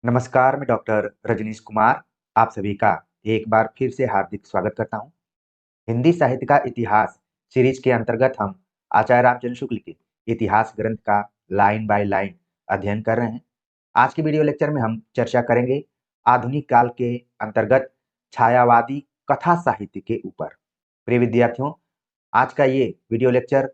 नमस्कार, मैं डॉक्टर रजनीश कुमार आप सभी का एक बार फिर से हार्दिक स्वागत करता हूँ। हिंदी साहित्य का इतिहास सीरीज के अंतर्गत हम आचार्य रामचंद्र शुक्ल के इतिहास ग्रंथ का लाइन बाय लाइन अध्ययन कर रहे हैं। आज के वीडियो लेक्चर में हम चर्चा करेंगे आधुनिक काल के अंतर्गत छायावादी कथा साहित्य के ऊपर। प्रिय विद्यार्थियों, आज का ये वीडियो लेक्चर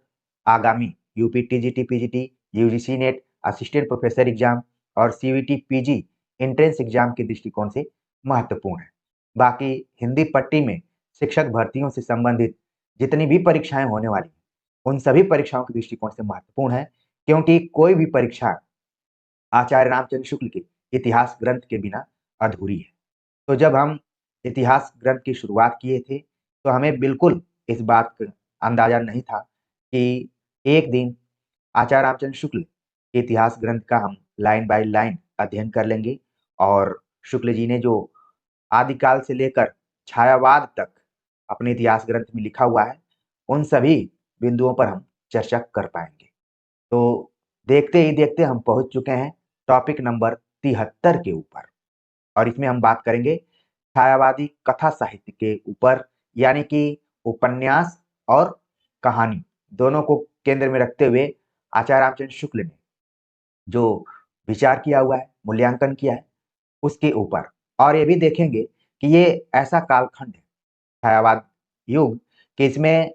आगामी UP TGT PGT UGC net assistant professor exam और सीवीटी पीजी एंट्रेंस एग्जाम के दृष्टिकोण से महत्वपूर्ण है। बाकी हिंदी पट्टी में शिक्षक भर्तियों से संबंधित जितनी भी परीक्षाएं होने वाली हैं, उन सभी परीक्षाओं के दृष्टिकोण से महत्वपूर्ण है, क्योंकि कोई भी परीक्षा आचार्य रामचंद्र शुक्ल के इतिहास ग्रंथ के बिना अधूरी है। तो जब हम इतिहास ग्रंथ की शुरुआत किए थे, तो हमें बिल्कुल इस बात का अंदाजा नहीं था कि एक दिन आचार्य रामचंद्र शुक्ल के इतिहास ग्रंथ का हम लाइन बाय लाइन अध्ययन कर लेंगे और शुक्ल जी ने जो आदिकाल से लेकर छायावाद तक अपने इतिहास ग्रंथ में लिखा हुआ है, उन सभी बिंदुओं पर हम चर्चा कर पाएंगे। तो देखते ही देखते हम पहुंच चुके हैं टॉपिक नंबर 73 के ऊपर और इसमें हम बात करेंगे छायावादी कथा साहित्य के ऊपर, यानी कि उपन्यास और कहानी दोनों को केंद्र में रखते हुए आचार्य रामचंद्र शुक्ल ने जो विचार किया हुआ है, मूल्यांकन किया है उसके ऊपर। और ये भी देखेंगे कि ये ऐसा कालखंड है छायावाद युग कि इसमें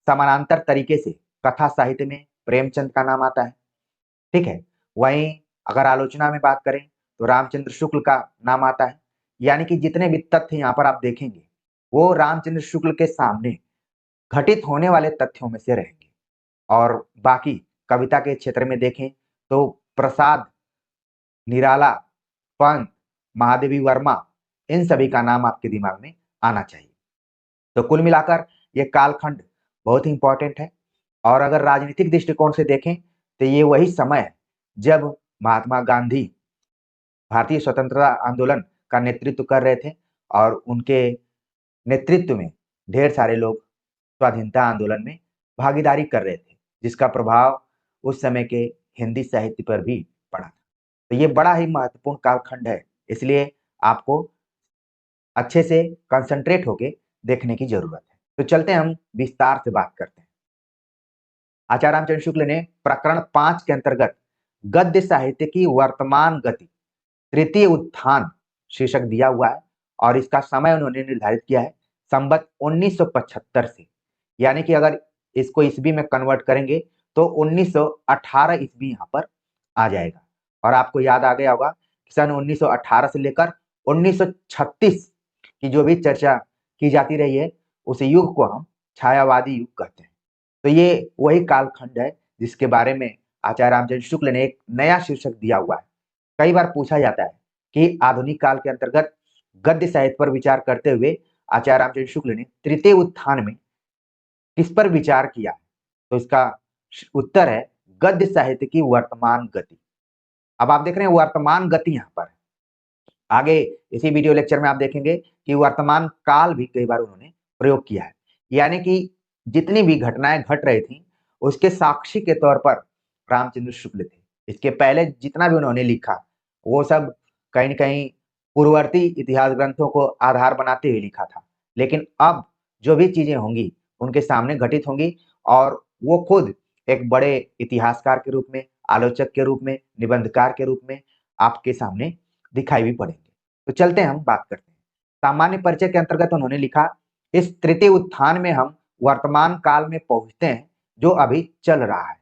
समानांतर तरीके से कथा साहित्य में प्रेमचंद का नाम आता है, ठीक है। वहीं अगर आलोचना में बात करें तो रामचंद्र शुक्ल का नाम आता है, यानी कि जितने भी तथ्य यहाँ पर आप देखेंगे वो रामचंद्र शुक्ल के सामने घटित होने वाले तथ्यों में से रहेंगे। और बाकी कविता के क्षेत्र में देखें तो प्रसाद, निराला, पंत, महादेवी वर्मा, इन सभी का नाम आपके दिमाग में आना चाहिए। तो कुल मिलाकर ये कालखंड बहुत ही इंपॉर्टेंट है। और अगर राजनीतिक दृष्टिकोण से देखें तो ये वही समय है जब महात्मा गांधी भारतीय स्वतंत्रता आंदोलन का नेतृत्व कर रहे थे और उनके नेतृत्व में ढेर सारे लोग स्वाधीनता आंदोलन में भागीदारी कर रहे थे, जिसका प्रभाव उस समय के हिंदी साहित्य पर भी पड़ा था। तो ये बड़ा ही महत्वपूर्ण कालखंड है, इसलिए आपको अच्छे से कंसंट्रेट होके देखने की जरूरत है। तो चलते हैं, हम विस्तार से बात करते हैं। आचार्य रामचंद्र शुक्ल ने प्रकरण 5 के अंतर्गत गद्य साहित्य की वर्तमान गति तृतीय उत्थान शीर्षक दिया हुआ है और इसका समय उन्होंने निर्धारित किया है संवत 1975 से, यानी कि अगर इसको ईस्वी में कन्वर्ट करेंगे तो 1918 ईस्वी यहाँ पर आ जाएगा। और आपको याद आ गया होगा कि सन 1918 से लेकर 1936 की जो भी चर्चा की जाती रही है, उस युग को हम छायावादी युग कहते हैं। तो ये वही कालखंड है जिसके बारे में आचार्य रामचंद्र शुक्ल ने एक नया शीर्षक दिया हुआ है। कई बार पूछा जाता है कि आधुनिक काल के अंतर्गत गद्य साहित्य पर विचार करते हुए आचार्य रामचंद्र शुक्ल ने तृतीय उत्थान में किस पर विचार किया, तो इसका उत्तर है गद्य साहित्य की वर्तमान गति। अब आप देख रहे हैं वर्तमान गति यहाँ पर, आगे इसी वीडियो लेक्चर में आप देखेंगे कि वर्तमान काल भी कई बार उन्होंने प्रयोग किया है, यानी कि जितनी भी घटनाएं घट रही थी उसके साक्षी के तौर पर रामचंद्र शुक्ल थे। इसके पहले जितना भी उन्होंने लिखा वो सब कहीं न कहीं पूर्ववर्ती इतिहास ग्रंथों को आधार बनाते हुए लिखा था, लेकिन अब जो भी चीजें होंगी उनके सामने घटित होंगी और वो खुद एक बड़े इतिहासकार के रूप में, आलोचक के रूप में, निबंधकार के रूप में आपके सामने दिखाई भी पड़ेंगे। तो चलते हैं, हम बात करते हैं। सामान्य परिचय के अंतर्गत उन्होंने लिखा, इस तृतीय उत्थान में हम वर्तमान काल में पहुंचते हैं जो अभी चल रहा है।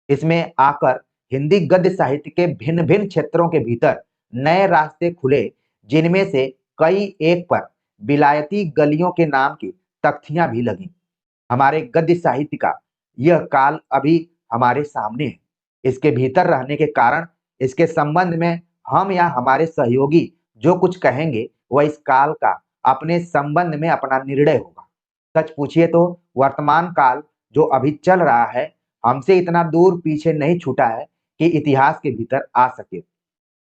इसमें आकर हिंदी गद्य साहित्य के भिन्न भिन्न क्षेत्रों के भीतर नए रास्ते खुले, जिनमें से कई एक पर विलायती गलियों के नाम की तख्तियां भी लगी। हमारे गद्य साहित्य का यह काल अभी हमारे सामने है। इसके भीतर रहने के कारण इसके संबंध में हम या हमारे सहयोगी जो कुछ कहेंगे वह इस काल का अपने संबंध में अपना निर्णय होगा। सच पूछिए तो वर्तमान काल जो अभी चल रहा है हमसे इतना दूर पीछे नहीं छूटा है कि इतिहास के भीतर आ सके।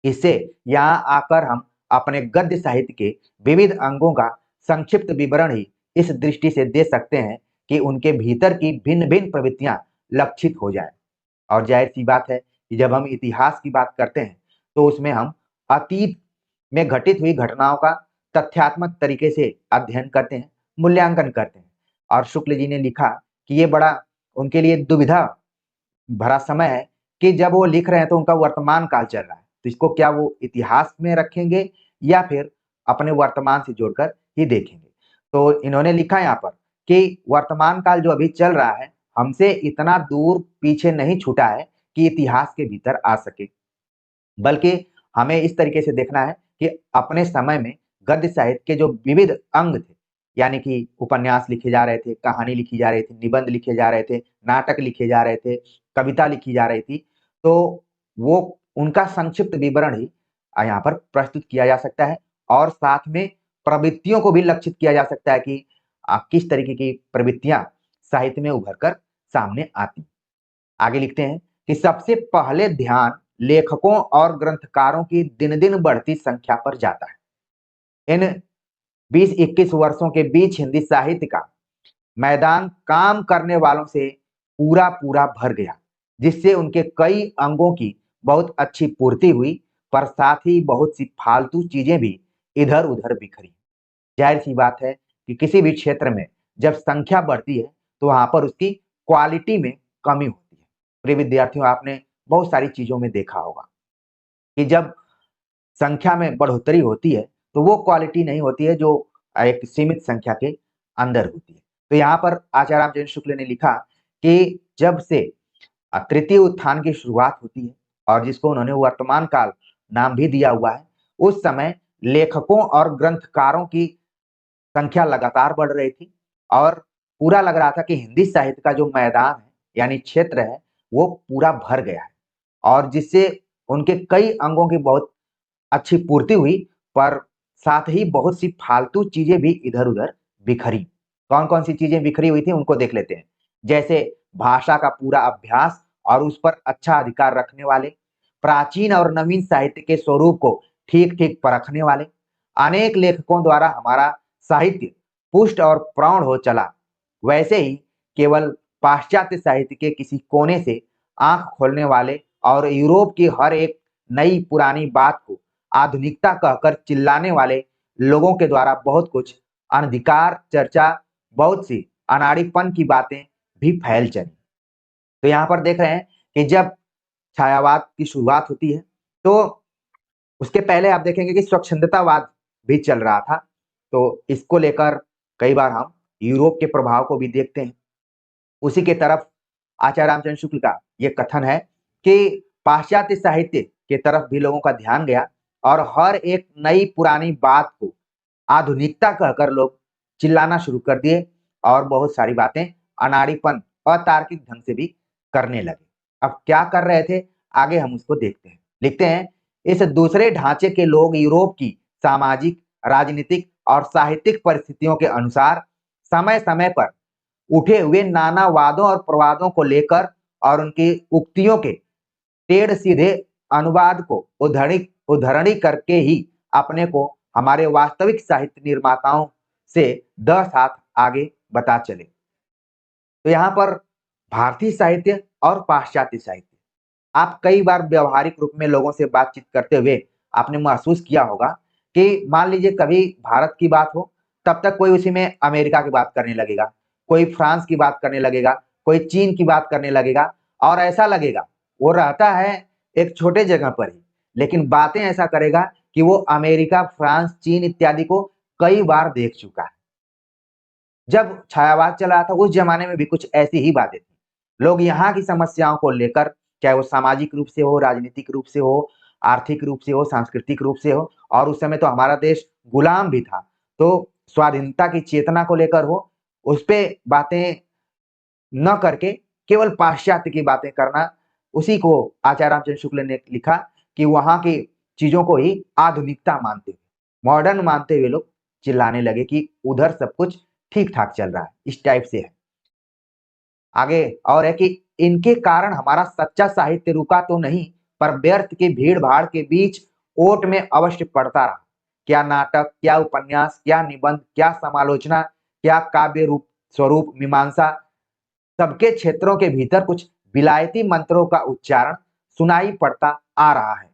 इससे यहाँ आकर हम अपने गद्य साहित्य के विविध अंगों का संक्षिप्त विवरण ही इस दृष्टि से दे सकते हैं कि उनके भीतर की भिन्न भिन्न प्रवृत्तियां लक्षित हो जाए। और जाहिर सी बात है कि जब हम इतिहास की बात करते हैं तो उसमें हम अतीत में घटित हुई घटनाओं का तथ्यात्मक तरीके से अध्ययन करते हैं, मूल्यांकन करते हैं। और शुक्ल जी ने लिखा कि ये बड़ा उनके लिए दुविधा भरा समय है कि जब वो लिख रहे हैं तो उनका वर्तमान काल चल रहा है, तो इसको क्या वो इतिहास में रखेंगे या फिर अपने वर्तमान से जोड़कर ही देखेंगे। तो इन्होंने लिखा यहाँ पर कि वर्तमान काल जो अभी चल रहा है हमसे इतना दूर पीछे नहीं छूटा है कि इतिहास के भीतर आ सके, बल्कि हमें इस तरीके से देखना है कि अपने समय में गद्य साहित्य के जो विविध अंग थे, यानी कि उपन्यास लिखे जा रहे थे, कहानी लिखी जा रही थी, निबंध लिखे जा रहे थे, नाटक लिखे जा रहे थे, कविता लिखी जा रही थी, तो वो उनका संक्षिप्त विवरण ही यहाँ पर प्रस्तुत किया जा सकता है। और साथ में प्रवृत्तियों को भी लक्षित किया जा सकता है कि किस तरीके की प्रवृत्तियां साहित्य में उभर कर सामने आती। आगे लिखते हैं कि सबसे पहले ध्यान लेखकों और ग्रंथकारों की दिन दिन बढ़ती संख्या पर जाता है। इन 20-21 वर्षों के बीच हिंदी साहित्य का मैदान काम करने वालों से पूरा पूरा भर गया, जिससे उनके कई अंगों की बहुत अच्छी पूर्ति हुई, पर साथ ही बहुत सी फालतू चीजें भी इधर उधर बिखरी। जाहिर सी बात है कि किसी भी क्षेत्र में जब संख्या बढ़ती है तो वहां पर उसकी क्वालिटी में कमी होती है। प्रिय विद्यार्थियों, आपने बहुत सारी चीजों में देखा होगा कि जब संख्या में बढ़ोतरी होती है तो वो क्वालिटी नहीं होती है जो एक सीमित संख्या के अंदर होती है। तो यहाँ पर आचार्य रामचंद्र शुक्ल ने लिखा कि जब से तृतीय उत्थान की शुरुआत होती है और जिसको उन्होंने वर्तमान काल नाम भी दिया हुआ है, उस समय लेखकों और ग्रंथकारों की संख्या लगातार बढ़ रही थी और पूरा लग रहा था कि हिंदी साहित्य का जो मैदान है यानी क्षेत्र है वो पूरा भर गया है, और जिससे उनके कई अंगों की बहुत अच्छी पूर्ति हुई, पर साथ ही बहुत सी फालतू चीजें भी इधर उधर बिखरी। कौन कौन सी चीजें बिखरी हुई थी उनको देख लेते हैं। जैसे भाषा का पूरा अभ्यास और उस पर अच्छा अधिकार रखने वाले, प्राचीन और नवीन साहित्य के स्वरूप को ठीक ठीक परखने वाले। अनेक लेखकों द्वारा हमारा साहित्य पुष्ट और प्रौढ़ हो चला, वैसे ही केवल पाश्चात्य साहित्य के किसी कोने से आंख खोलने वाले और यूरोप की हर एक नई पुरानी बात को आधुनिकता कहकर चिल्लाने वाले लोगों के द्वारा बहुत कुछ अनधिकार चर्चा, बहुत सी अनाड़ीपन की बातें भी फैल चली। तो यहाँ पर देख रहे हैं कि जब छायावाद की शुरुआत होती है तो उसके पहले आप देखेंगे कि स्वच्छंदतावाद भी चल रहा था। तो इसको लेकर कई बार हम यूरोप के प्रभाव को भी देखते हैं। उसी के तरफ आचार्य रामचंद्र शुक्ल का ये कथन है कि पाश्चात्य साहित्य के तरफ भी लोगों का ध्यान गया और हर एक नई पुरानी बात को आधुनिकता कहकर लोग चिल्लाना शुरू कर दिए और बहुत सारी बातें अनाड़ीपन अतार्किक ढंग से भी करने लगे। अब क्या कर रहे थे आगे हम उसको देखते हैं। लिखते हैं, इस दूसरे ढांचे के लोग यूरोप की सामाजिक, राजनीतिक और साहित्यिक परिस्थितियों के अनुसार समय समय पर उठे हुए नाना वादों और प्रवादों को लेकर और उनकी उक्तियों के टेढ़ सीधे अनुवाद को उद्धरणी करके ही अपने को हमारे वास्तविक साहित्य निर्माताओं से 10 हाथ आगे बता चले। तो यहाँ पर भारतीय साहित्य और पाश्चात्य साहित्य, आप कई बार व्यवहारिक रूप में लोगों से बातचीत करते हुए आपने महसूस किया होगा कि मान लीजिए कभी भारत की बात हो, तब तक कोई उसी में अमेरिका की बात करने लगेगा, कोई फ्रांस की बात करने लगेगा, कोई चीन की बात करने लगेगा, और ऐसा लगेगा वो रहता है एक छोटे जगह पर ही, लेकिन बातें ऐसा करेगा कि वो अमेरिका, फ्रांस, चीन इत्यादि को कई बार देख चुका है। जब छायावाद चल रहा था उस जमाने में भी कुछ ऐसी ही बातें थी। लोग यहाँ की समस्याओं को लेकर, चाहे वो सामाजिक रूप से हो, राजनीतिक रूप से हो, आर्थिक रूप से हो, सांस्कृतिक रूप से हो, और उस समय तो हमारा देश गुलाम भी था, तो स्वाधीनता की चेतना को लेकर हो, उस पे बातें न करके केवल पाश्चात्य की बातें करना, उसी को आचार्य रामचंद्र शुक्ल ने लिखा कि वहां की चीजों को ही आधुनिकता मानते हुए, मॉडर्न मानते हुए लोग चिल्लाने लगे कि उधर सब कुछ ठीक ठाक चल रहा है। इस टाइप से है। आगे और है कि इनके कारण हमारा सच्चा साहित्य रुका तो नहीं, पर व्यर्थ की भीड़ भाड़ के बीच ओट में अवश्य पड़ता रहा। क्या नाटक, क्या उपन्यास, क्या निबंध, क्या समालोचना, क्या काव्य रूप स्वरूप मीमांसा, सबके क्षेत्रों के भीतर कुछ विलायती मंत्रों का उच्चारण सुनाई पड़ता आ रहा है।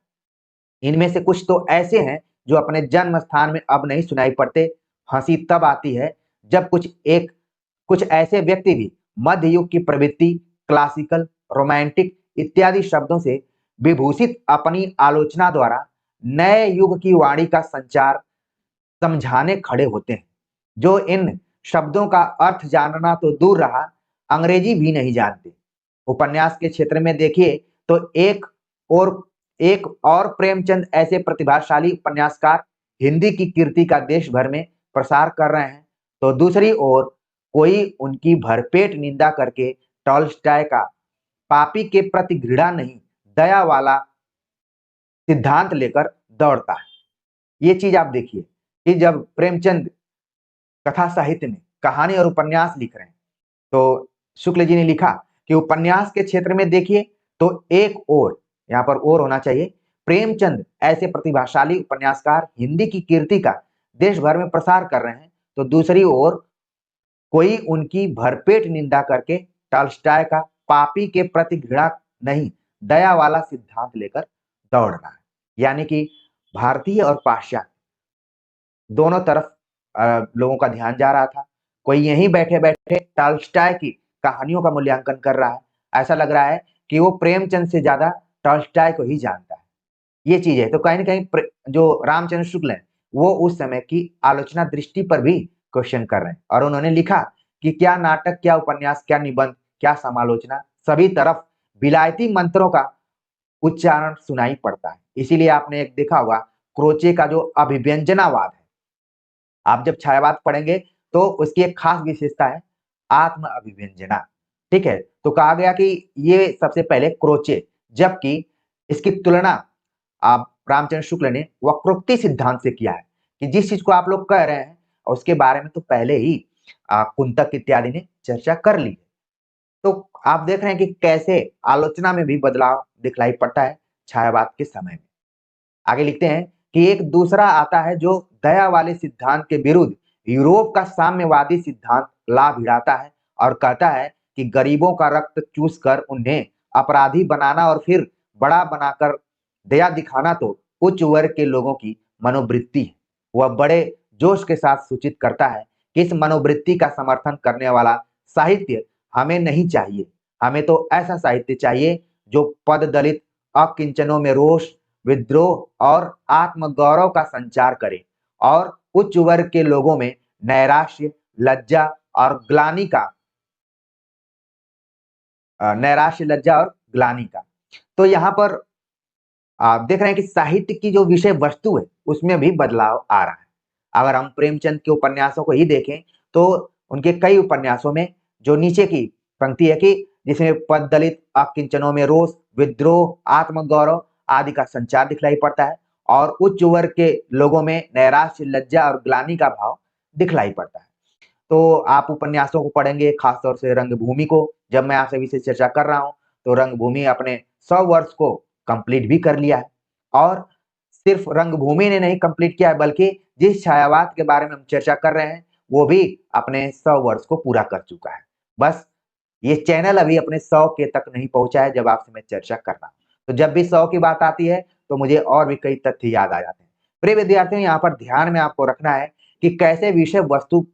इनमें से कुछ तो ऐसे हैं जो अपने जन्म स्थान में अब नहीं सुनाई पड़ते। हंसी तब आती है जब कुछ ऐसे व्यक्ति भी मध्य युग की प्रवृत्ति, क्लासिकल, रोमांटिक इत्यादि शब्दों से विभूषित अपनी आलोचना द्वारा नए युग की वाणी का संचार समझाने खड़े होते हैं। जो इन शब्दों का अर्थ जानना तो दूर रहा, अंग्रेजी भी नहीं जानते। उपन्यास के क्षेत्र में देखिए तो और एक और प्रेमचंद ऐसे प्रतिभाशाली उपन्यासकार हिंदी की कीर्ति का देश भर में प्रसार कर रहे हैं, तो दूसरी ओर कोई उनकी भरपेट निंदा करके टॉल्स्टॉय का पापी के प्रति घृणा नहीं, दया वाला सिद्धांत लेकर दौड़ता है। ये चीज आप देखिए कि जब प्रेमचंद कथा साहित्य में कहानी और उपन्यास लिख रहे हैं, तो शुक्ल जी ने लिखा कि उपन्यास के क्षेत्र में देखिए तो एक और, यहाँ पर और होना चाहिए, प्रेमचंद ऐसे प्रतिभाशाली उपन्यासकार हिंदी की कीर्ति का देश भर में प्रसार कर रहे हैं, तो दूसरी ओर कोई उनकी भरपेट निंदा करके टॉल्स्टॉय का पापी के प्रति घृणा नहीं, दया वाला सिद्धांत लेकर दौड़ रहा है। यानी कि भारतीय और पाश्चात्य दोनों तरफ लोगों का ध्यान जा रहा था। कोई यहीं बैठे बैठे टॉल्स्टॉय की कहानियों का मूल्यांकन कर रहा है। ऐसा लग रहा है कि वो प्रेमचंद से ज्यादा टॉल्स्टॉय को ही जानता है। ये चीज है। तो कहीं ना कहीं जो रामचंद्र शुक्ल है वो उस समय की आलोचना दृष्टि पर भी क्वेश्चन कर रहे हैं, और उन्होंने लिखा कि क्या नाटक, क्या उपन्यास, क्या निबंध, क्या समालोचना, सभी तरफ विलायती मंत्रों का उच्चारण सुनाई पड़ता है। इसीलिए आपने एक देखा होगा क्रोचे का जो अभिव्यंजनावाद है, आप जब छायावाद पढ़ेंगे तो उसकी एक खास विशेषता है आत्म अभिव्यंजना। ठीक है, तो कहा गया कि ये सबसे पहले क्रोचे, जबकि इसकी तुलना आप रामचंद्र शुक्ल ने वक्रोक्ति सिद्धांत से किया है कि जिस चीज को आप लोग कह रहे हैं उसके बारे में तो पहले ही कुंतक इत्यादि ने चर्चा कर ली। तो आप देख रहे हैं कि कैसे आलोचना में भी बदलाव दिखलाई पड़ता है छायावाद के समय में। आगे लिखते हैं कि एक दूसरा आता है जो दया वाले सिद्धांत के विरुद्ध यूरोप का साम्यवादी सिद्धांत ला भिड़ाता है और कहता है कि गरीबों का रक्त चूस कर उन्हें अपराधी बनाना और फिर बड़ा बनाकर दया दिखाना तो उच्च वर्ग के लोगों की मनोवृत्ति है। वह बड़े जोश के साथ सूचित करता है कि इस मनोवृत्ति का समर्थन करने वाला साहित्य हमें नहीं चाहिए। हमें तो ऐसा साहित्य चाहिए जो पद दलित अकिंचनों में रोष, विद्रोह और आत्मगौरव का संचार करे और उच्च वर्ग के लोगों में नैराश्य, लज्जा और ग्लानि का तो यहाँ पर आप देख रहे हैं कि साहित्य की जो विषय वस्तु है उसमें भी बदलाव आ रहा है। अगर हम प्रेमचंद के उपन्यासों को ही देखें तो उनके कई उपन्यासों में जो नीचे की पंक्ति है कि जिसमें पद दलित अकिंचनों में रोष, विद्रोह, आत्मगौरव आदि का संचार दिखलाई पड़ता है और उच्च वर्ग के लोगों में नैराश्य, लज्जा और ग्लानि का भाव दिखलाई पड़ता है। तो आप उपन्यासों को पढ़ेंगे, खासतौर से रंगभूमि को, जब मैं आपसे विषय चर्चा कर रहा हूँ तो रंगभूमि अपने 100 वर्ष को कंप्लीट भी कर लिया है, और सिर्फ रंगभूमि ने नहीं कंप्लीट किया है बल्कि जिस छायावाद के बारे में हम चर्चा कर रहे हैं वो भी अपने 100 वर्ष को पूरा कर चुका है। बस ये चैनल अभी अपने 100 के तक नहीं पहुंचा है जब आपसे मैं चर्चा कर रहा हूँ। तो जब भी 100 की बात आती है तो मुझे और भी कई तथ्य याद आ जाते हैं। प्रिय विद्यार्थियों, यहाँ पर ध्यान में आपको रखना है कि कैसे विषय वस्तु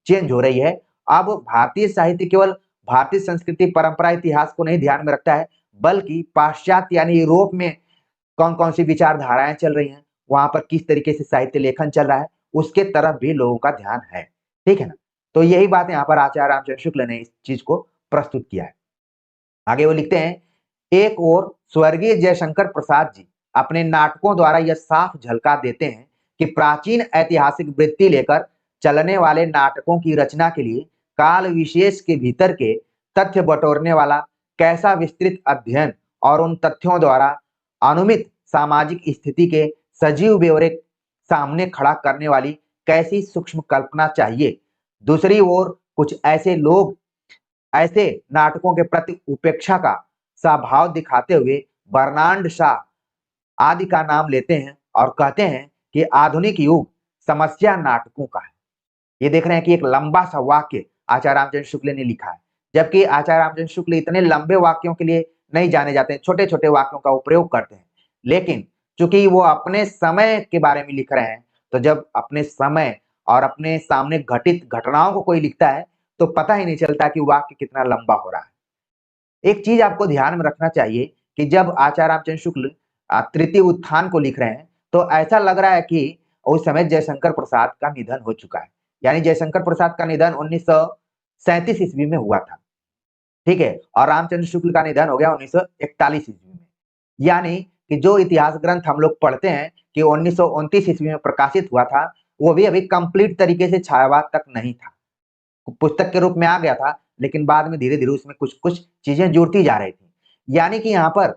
चेंज हो रही है। अब भारतीय साहित्य केवल भारतीय संस्कृति, परंपरा, इतिहास को नहीं ध्यान में रखता है बल्कि पाश्चात्य यानी यूरोप में कौन कौन सी विचारधाराएं चल रही हैं, वहां पर किस तरीके से साहित्य लेखन चल रहा है, उसके तरफ भी लोगों का ध्यान है। ठीक है ना? तो यही बात यहाँ पर आचार्य रामचंद्र शुक्ल ने इस चीज को प्रस्तुत किया है। आगे वो लिखते हैं, एक और स्वर्गीय जयशंकर प्रसाद जी अपने नाटकों द्वारा यह साफ झलका देते हैं कि प्राचीन ऐतिहासिक वृत्ति लेकर चलने वाले नाटकों की रचना के लिए काल विशेष के भीतर के तथ्य बटोरने वाला कैसा विस्तृत अध्ययन और उन तथ्यों द्वारा अनुमित सामाजिक स्थिति के सजीव ब्यौरे सामने खड़ा करने वाली कैसी सूक्ष्म कल्पना चाहिए। दूसरी ओर कुछ ऐसे लोग ऐसे नाटकों के प्रति उपेक्षा का स्वभाव दिखाते हुए बर्नार्ड शॉ आदि का नाम लेते हैं और कहते हैं कि आधुनिक युग समस्या नाटकों का है। ये देख रहे हैं कि एक लंबा सा वाक्य आचार्य रामचंद्र शुक्ल ने लिखा है, जबकि आचार्य रामचंद्र शुक्ल इतने लंबे वाक्यों के लिए नहीं जाने जाते हैं, छोटे छोटे वाक्यों का प्रयोग करते हैं। लेकिन चूंकि वो अपने समय के बारे में लिख रहे हैं, तो जब अपने समय और अपने सामने घटित घटनाओं को कोई लिखता है, तो पता ही नहीं चलता कि वाक्य कितना लंबा हो रहा है। एक चीज आपको ध्यान में रखना चाहिए कि जब आचार्य रामचंद्र शुक्ल तृतीय उत्थान को लिख रहे हैं, तो ऐसा लग रहा है कि उस समय जयशंकर प्रसाद का निधन हो चुका है। यानी जयशंकर प्रसाद का निधन 1937 ईस्वी में हुआ था, ठीक है, और रामचंद्र शुक्ल का निधन हो गया 1941 ईस्वी में। यानी कि जो इतिहास ग्रंथ हम लोग पढ़ते हैं कि 1929 ईस्वी में प्रकाशित हुआ था, वो भी अभी कंप्लीट तरीके से छायावाद तक नहीं था। पुस्तक के रूप में आ गया था, लेकिन बाद में धीरे-धीरे उसमें कुछ-कुछ चीजें जुड़ती जा रही थी। यानी कि यहाँ पर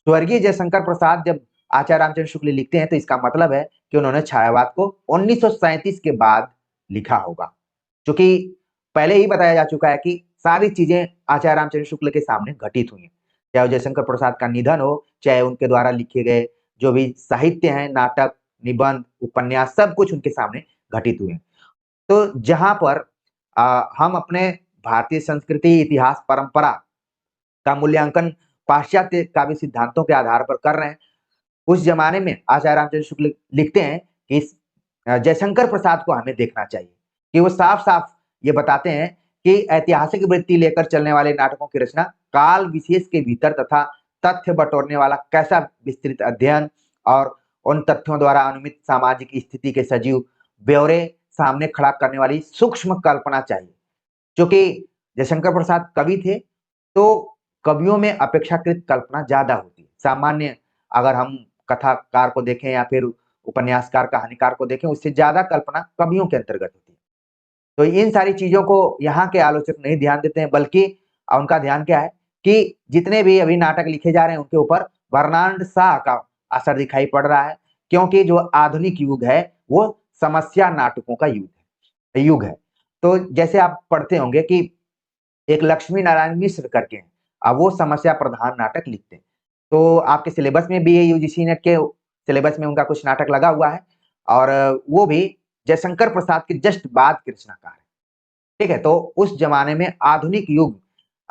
स्वर्गीय जयशंकर प्रसाद जब आचार्य रामचंद्र शुक्ल लिखते हैं, तो इसका मतलब है कि उन्होंने छायावाद को 1937 के बाद लिखा होगा। चूंकि पहले ही बताया जा चुका है कि सारी चीजें आचार्य रामचंद्र शुक्ल के सामने घटित हुई हैं, चाहे जयशंकर प्रसाद का निधन हो, चाहे उनके द्वारा लिखे गए जो भी साहित्य हैं, नाटक, निबंध, उपन्यास, सब कुछ उनके सामने घटित हुए। तो जहां पर हम अपने भारतीय संस्कृति, इतिहास, परंपरा का मूल्यांकन पाश्चात्य काव्य सिद्धांतों के आधार पर कर रहे हैं, उस जमाने में आचार्य रामचंद्र शुक्ल लिखते हैं कि जयशंकर प्रसाद को हमें देखना चाहिए कि वो साफ-साफ ये बताते हैं कि ऐतिहासिक वृत्ति लेकर चलने वाले नाटकों की रचना काल विशेष के भीतर तथा तथ्य बटोरने वाला कैसा विस्तृत अध्ययन और उन तथ्यों द्वारा अनुमित सामाजिक स्थिति के सजीव ब्यौरे सामने खड़ा करने वाली सूक्ष्म कल्पना चाहिए। क्योंकि जयशंकर प्रसाद कवि थे, तो कवियों में अपेक्षाकृत कल्पना ज्यादा होती है। सामान्य अगर हम कथाकार को देखें या फिर उपन्यासकार, कहानीकार को देखें, उससे ज्यादा कल्पना कवियों के अंतर्गत होती है। तो इन सारी चीजों को यहाँ के आलोचक नहीं ध्यान देते हैं, बल्कि उनका ध्यान क्या है कि जितने भी अभी नाटक लिखे जा रहे हैं, उनके ऊपर बर्नार्ड शॉ का असर दिखाई पड़ रहा है, क्योंकि जो आधुनिक युग है, वो समस्या नाटकों का युग है। तो जैसे आप पढ़ते होंगे कि एक लक्ष्मी नारायण मिश्र करके हैं, अब वो समस्या प्रधान नाटक लिखते हैं। तो आपके सिलेबस में भी यूजीसी नेट के सिलेबस में उनका कुछ नाटक लगा हुआ है, और वो भी जयशंकर प्रसाद के जस्ट बाद के रचनाकार है, ठीक है। तो उस जमाने में आधुनिक युग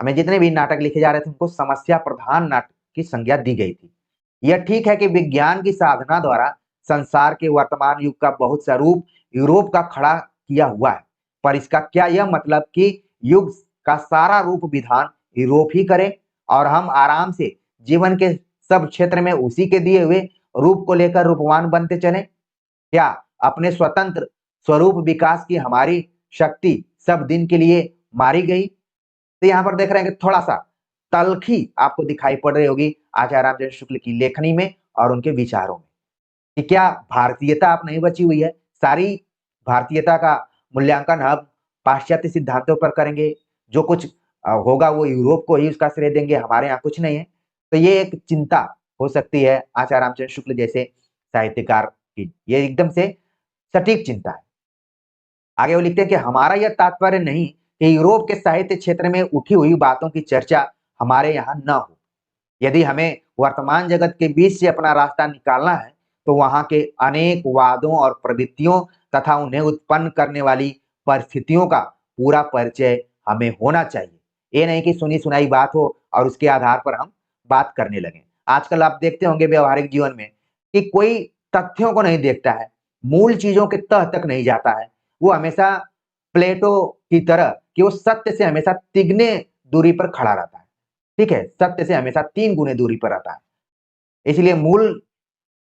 में जितने भी नाटक लिखे जा रहे थे, उनको समस्या प्रधान नाटक की संज्ञा दी गई थी। यह ठीक है कि विज्ञान की साधना द्वारा संसार के वर्तमान युग का बहुत सा रूप यूरोप का खड़ा किया हुआ है, पर इसका क्या यह मतलब कि युग का सारा रूप विधान यूरोप ही करे और हम आराम से जीवन के सब क्षेत्र में उसी के दिए हुए रूप को लेकर रूपवान बनते चले? क्या अपने स्वतंत्र स्वरूप विकास की हमारी शक्ति सब दिन के लिए मारी गई? तो यहाँ पर देख रहे हैं कि थोड़ा-सा तल्खी आपको दिखाई पड़ रही होगी आचार्य रामचंद्र शुक्ल की लेखनी में और उनके विचारों में, कि क्या भारतीयता अब नहीं बची हुई है? सारी भारतीयता का मूल्यांकन अब पाश्चात्य सिद्धांतों पर करेंगे, जो कुछ होगा वो यूरोप को ही उसका श्रेय देंगे, हमारे यहाँ कुछ नहीं है। तो ये एक चिंता हो सकती है आचार्य रामचंद्र शुक्ल जैसे साहित्यकार की, ये एकदम से सटीक चिंता है। आगे वो लिखते हैं कि हमारा यह तात्पर्य नहीं कि यूरोप के साहित्य क्षेत्र में उठी हुई बातों की चर्चा हमारे यहाँ न हो। यदि हमें वर्तमान जगत के बीच से अपना रास्ता निकालना है, तो वहाँ के अनेक वादों और प्रवृत्तियों तथा उन्हें उत्पन्न करने वाली परिस्थितियों का पूरा परिचय हमें होना चाहिए। ये नहीं कि सुनी-सुनाई बात हो और उसके आधार पर हम बात करने लगें। आजकल आप देखते होंगे व्यावहारिक जीवन में कि कोई तथ्यों को नहीं देखता है, मूल चीज़ों के तह तक नहीं जाता है। वो हमेशा प्लेटो की तरह कि वो सत्य से हमेशा तिगने दूरी पर खड़ा रहता है। ठीक है? सत्य से हमेशा 3 गुने दूरी पर रहता है। इसलिए मूल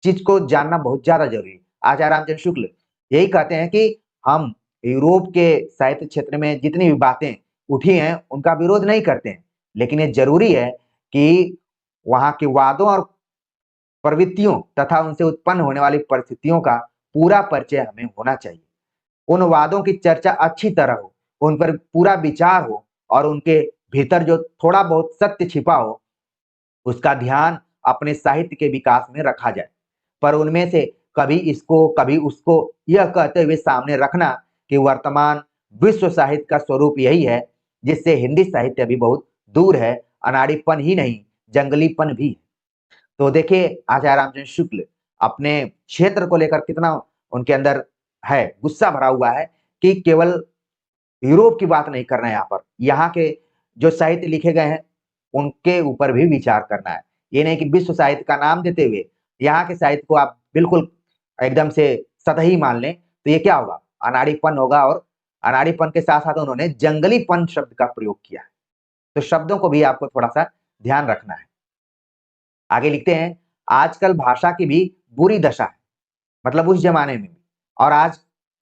चीज़ को जानना बहुत ज़्यादा ज़रूरी है। आचार्य रामचंद्र शुक्ल यही कहते हैं कि हम यूरोप के साहित्य क्षेत्र में जितनी भी बातें उठी हैं, उनका विरोध नहीं करते हैं। लेकिन ये ज़रूरी है कि वहाँ के वादों और प्रवृत्तियों तथा उनसे उत्पन्न होने वाली परिस्थितियों का पूरा परिचय हमें होना चाहिए। उन वादों की चर्चा अच्छी तरह हो, उन पर पूरा विचार हो और उनके भीतर जो थोड़ा बहुत सत्य छिपा हो, उसका ध्यान अपने साहित्य के विकास में रखा जाए। पर उनमें से कभी इसको, कभी उसको यह कहते हुए सामने रखना कि वर्तमान विश्व साहित्य का स्वरूप यही है, जिससे हिंदी साहित्य अभी बहुत दूर है, अनाड़ीपन ही नहीं, जंगलीपन भी है। तो देखिए आचार्य रामचंद्र शुक्ल अपने क्षेत्र को लेकर कितना उनके अंदर है, गुस्सा भरा हुआ है कि केवल यूरोप की बात नहीं करना है यहाँ पर। यहाँ के जो साहित्य लिखे गए हैं, उनके ऊपर भी विचार करना है। ये नहीं कि विश्व साहित्य का नाम देते हुए यहाँ के साहित्य को आप बिल्कुल एकदम से सतही मान लें तो ये क्या होगा, अनाड़ीपन होगा। और अनाड़ीपन के साथ साथ उन्होंने जंगलीपन शब्द का प्रयोग किया है। तो शब्दों को भी आपको थोड़ा सा ध्यान रखना है। आगे लिखते हैं, आजकल भाषा की भी बुरी दशा है। मतलब उस जमाने में भी और आज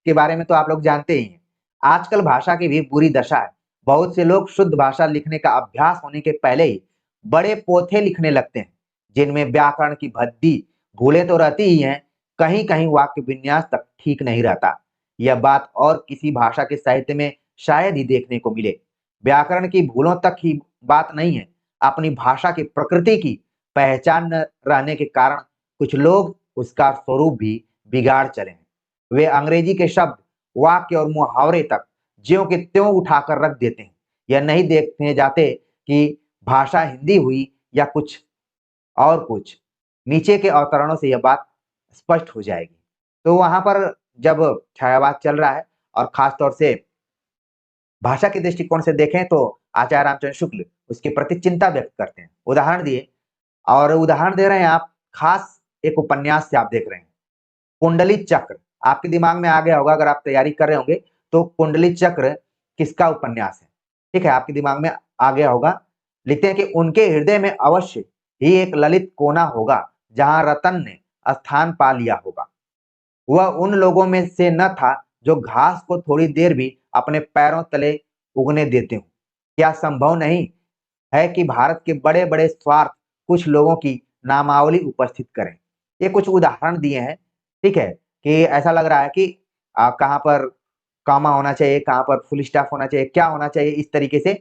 के बारे में तो आप लोग जानते ही हैं। आजकल भाषा की भी बुरी दशा है। बहुत से लोग शुद्ध भाषा लिखने का अभ्यास होने के पहले ही बड़े पोथे लिखने लगते हैं, जिनमें व्याकरण की भद्दी भूलें तो रहती ही हैं, कहीं कहीं वाक्य विन्यास तक ठीक नहीं रहता। यह बात और किसी भाषा के साहित्य में शायद ही देखने को मिले। व्याकरण की भूलों तक ही बात नहीं है, अपनी भाषा की प्रकृति की पहचान न रहने के कारण कुछ लोग उसका स्वरूप भी बिगाड़ चले हैं। वे अंग्रेजी के शब्द, वाक्य और मुहावरे तक ज्यों के त्यों उठाकर रख देते हैं। यह नहीं देखने जाते कि भाषा हिंदी हुई या कुछ और कुछ। नीचे के अवतरणों से यह बात स्पष्ट हो जाएगी। तो वहां पर जब छायावाद चल रहा है और खास तौर से भाषा के दृष्टिकोण से देखें तो आचार्य रामचंद्र शुक्ल उसके प्रति चिंता व्यक्त करते हैं। उदाहरण दिए और उदाहरण दे रहे हैं आप, खास एक उपन्यास से आप देख रहे हैं, कुंडली चक्र। आपके दिमाग में आ गया होगा अगर आप तैयारी कर रहे होंगे तो कुंडली चक्र किसका उपन्यास है। ठीक है, आपके दिमाग में आ गया होगा। लिखते हैं कि उनके हृदय में अवश्य ही एक ललित कोना होगा जहां रतन ने स्थान पा लिया होगा। वह उन लोगों में से न था जो घास को थोड़ी देर भी अपने पैरों तले उगने देते हो। क्या संभव नहीं है कि भारत के बड़े बड़े स्वार्थ कुछ लोगों की नामावली उपस्थित करें। ये कुछ उदाहरण दिए हैं। ठीक है, कि ऐसा लग रहा है कि कहाँ पर कॉमा होना चाहिए, कहाँ पर फुल स्टॉप होना चाहिए, क्या होना चाहिए, इस तरीके से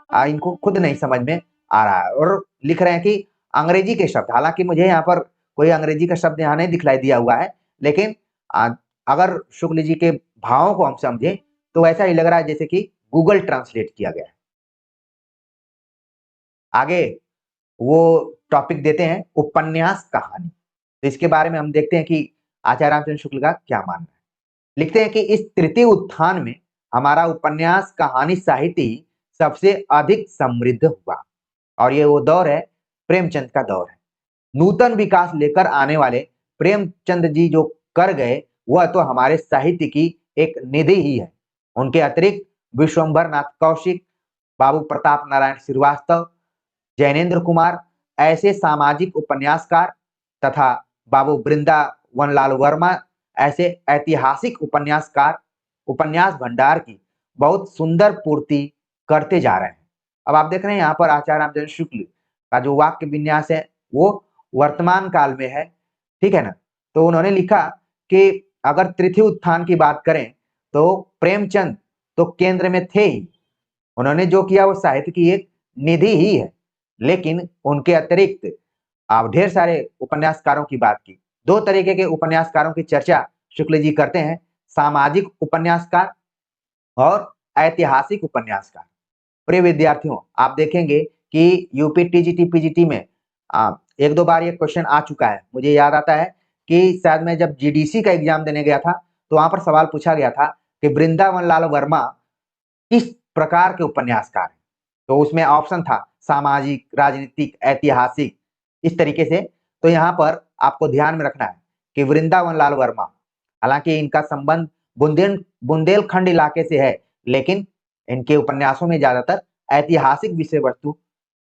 इनको खुद नहीं समझ में आ रहा है। और लिख रहे हैं कि अंग्रेजी के शब्द, हालांकि मुझे यहाँ पर कोई अंग्रेजी का शब्द यहाँ नहीं दिखलाई दिया हुआ है, लेकिन अगर शुक्ल जी के भावों को हम समझें तो ऐसा ही लग रहा है जैसे कि गूगल ट्रांसलेट किया गया है। आगे वो टॉपिक देते हैं उपन्यास कहानी। तो इसके बारे में हम देखते हैं कि आचार्य रामचंद्र शुक्ल का क्या मानना है। लिखते हैं कि इस तृतीय उत्थान में हमारा उपन्यास कहानी साहित्य ही सबसे अधिक समृद्ध हुआ। और ये वो दौर है, प्रेमचंद का दौर है। नूतन विकास लेकर आने वाले प्रेमचंद जी जो कर गए वह तो हमारे साहित्य की एक निधि ही है। उनके अतिरिक्त विश्वंभर नाथ कौशिक, बाबू प्रताप नारायण श्रीवास्तव, जैनेन्द्र कुमार ऐसे सामाजिक उपन्यासकार तथा बाबू वृंदावनलाल वर्मा ऐसे ऐतिहासिक उपन्यासकार उपन्यास भंडार की बहुत सुंदर पूर्ति करते जा रहे हैं। अब आप देख रहे हैं यहाँ पर आचार्य रामचंद्र शुक्ल का जो वाक्य विन्यास है वो वर्तमान काल में है। ठीक है ना। तो उन्होंने लिखा कि अगर तृतीय उत्थान की बात करें तो प्रेमचंद तो केंद्र में थे ही। उन्होंने जो किया वो साहित्य की एक निधि ही है। लेकिन उनके अतिरिक्त आप ढेर सारे उपन्यासकारों की बात की। दो तरीके के उपन्यासकारों की चर्चा शुक्ल जी करते हैं, सामाजिक उपन्यासकार और ऐतिहासिक उपन्यासकार। प्रिय विद्यार्थियों, आप देखेंगे कि यूपी टीजीटी पीजीटी में एक दो बार ये क्वेश्चन आ चुका है। मुझे याद आता है कि शायद मैं जब जीडीसी का एग्जाम देने गया था तो वहां पर सवाल पूछा गया था कि वृंदावन लाल वर्मा किस प्रकार के उपन्यासकार हैं। तो उसमें ऑप्शन था सामाजिक, राजनीतिक, ऐतिहासिक, इस तरीके से। तो यहाँ पर आपको ध्यान में रखना है कि वृंदावन लाल वर्मा, हालांकि इनका संबंध बुंदेलखंड इलाके से है, लेकिन इनके उपन्यासों में ज्यादातर ऐतिहासिक विषय वस्तु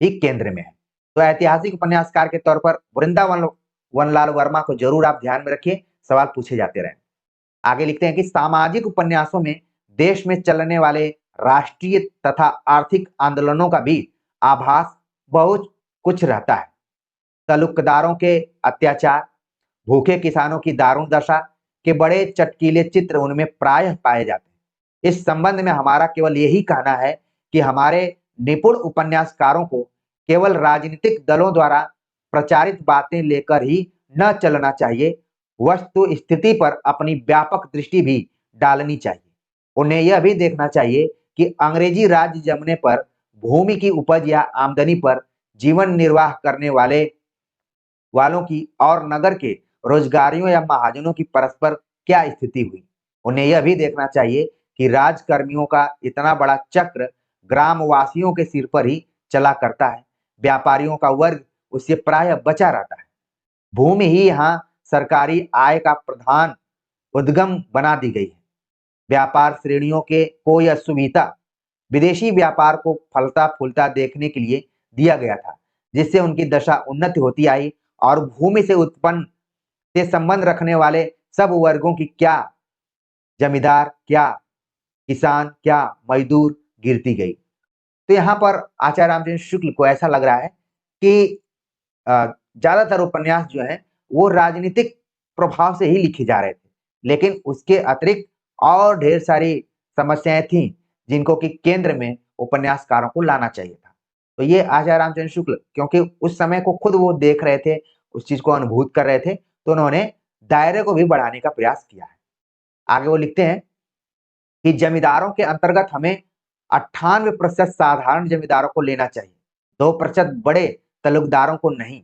ही केंद्र में है। तो ऐतिहासिक उपन्यासकार के तौर पर वृंदावन वनलाल वर्मा को जरूर आप ध्यान में रखिए, सवाल पूछे जाते रहे। आगे लिखते हैं कि सामाजिक उपन्यासों में देश में चलने वाले राष्ट्रीय तथा आर्थिक आंदोलनों का भी आभास बहुत कुछ रहता है। तलुकदारों के अत्याचार, भूखे किसानों की दारुण दशा के बड़े चटकीले चित्र उनमें प्रायः पाए जाते हैं। इस संबंध में हमारा केवल यही कहना है कि हमारे निपुण उपन्यासकारों को केवल राजनीतिक दलों द्वारा प्रचारित बातें लेकर ही न चलना चाहिए, वस्तु स्थिति पर अपनी व्यापक दृष्टि भी डालनी चाहिए। उन्हें यह भी देखना चाहिए कि अंग्रेजी राज्य जमने पर भूमि की उपज या आमदनी पर जीवन निर्वाह करने वालों की और नगर के रोजगारियों या महाजनों की परस्पर क्या स्थिति हुई। उन्हें यह भी देखना चाहिए कि राजकर्मियों का इतना बड़ा चक्र ग्रामवासियों के सिर पर ही चला करता है, व्यापारियों का वर्ग उससे प्रायः बचा रहता है। भूमि ही यहाँ सरकारी आय का प्रधान उद्गम बना दी गई है। व्यापार श्रेणियों के को यह सुविधा विदेशी व्यापार को फलता फूलता देखने के लिए दिया गया था, जिससे उनकी दशा उन्नति होती आई और भूमि से उत्पन्न से संबंध रखने वाले सब वर्गों की, क्या जमींदार, क्या किसान, क्या मजदूर, गिरती गई। तो यहाँ पर आचार्य रामचंद्र शुक्ल को ऐसा लग रहा है कि ज्यादातर उपन्यास जो है वो राजनीतिक प्रभाव से ही लिखे जा रहे थे, लेकिन उसके अतिरिक्त और ढेर सारी समस्याएं थी जिनको कि केंद्र में उपन्यासकारों को लाना चाहिए था। तो ये आचार्य रामचंद्र शुक्ल, क्योंकि उस समय को खुद वो देख रहे थे, उस चीज को अनुभूत कर रहे थे, तो उन्होंने दायरे को भी बढ़ाने का प्रयास किया है। आगे वो लिखते हैं कि जमींदारों के अंतर्गत हमें 98% साधारण जमींदारों को लेना चाहिए, 2% बड़े तलुकदारों को नहीं।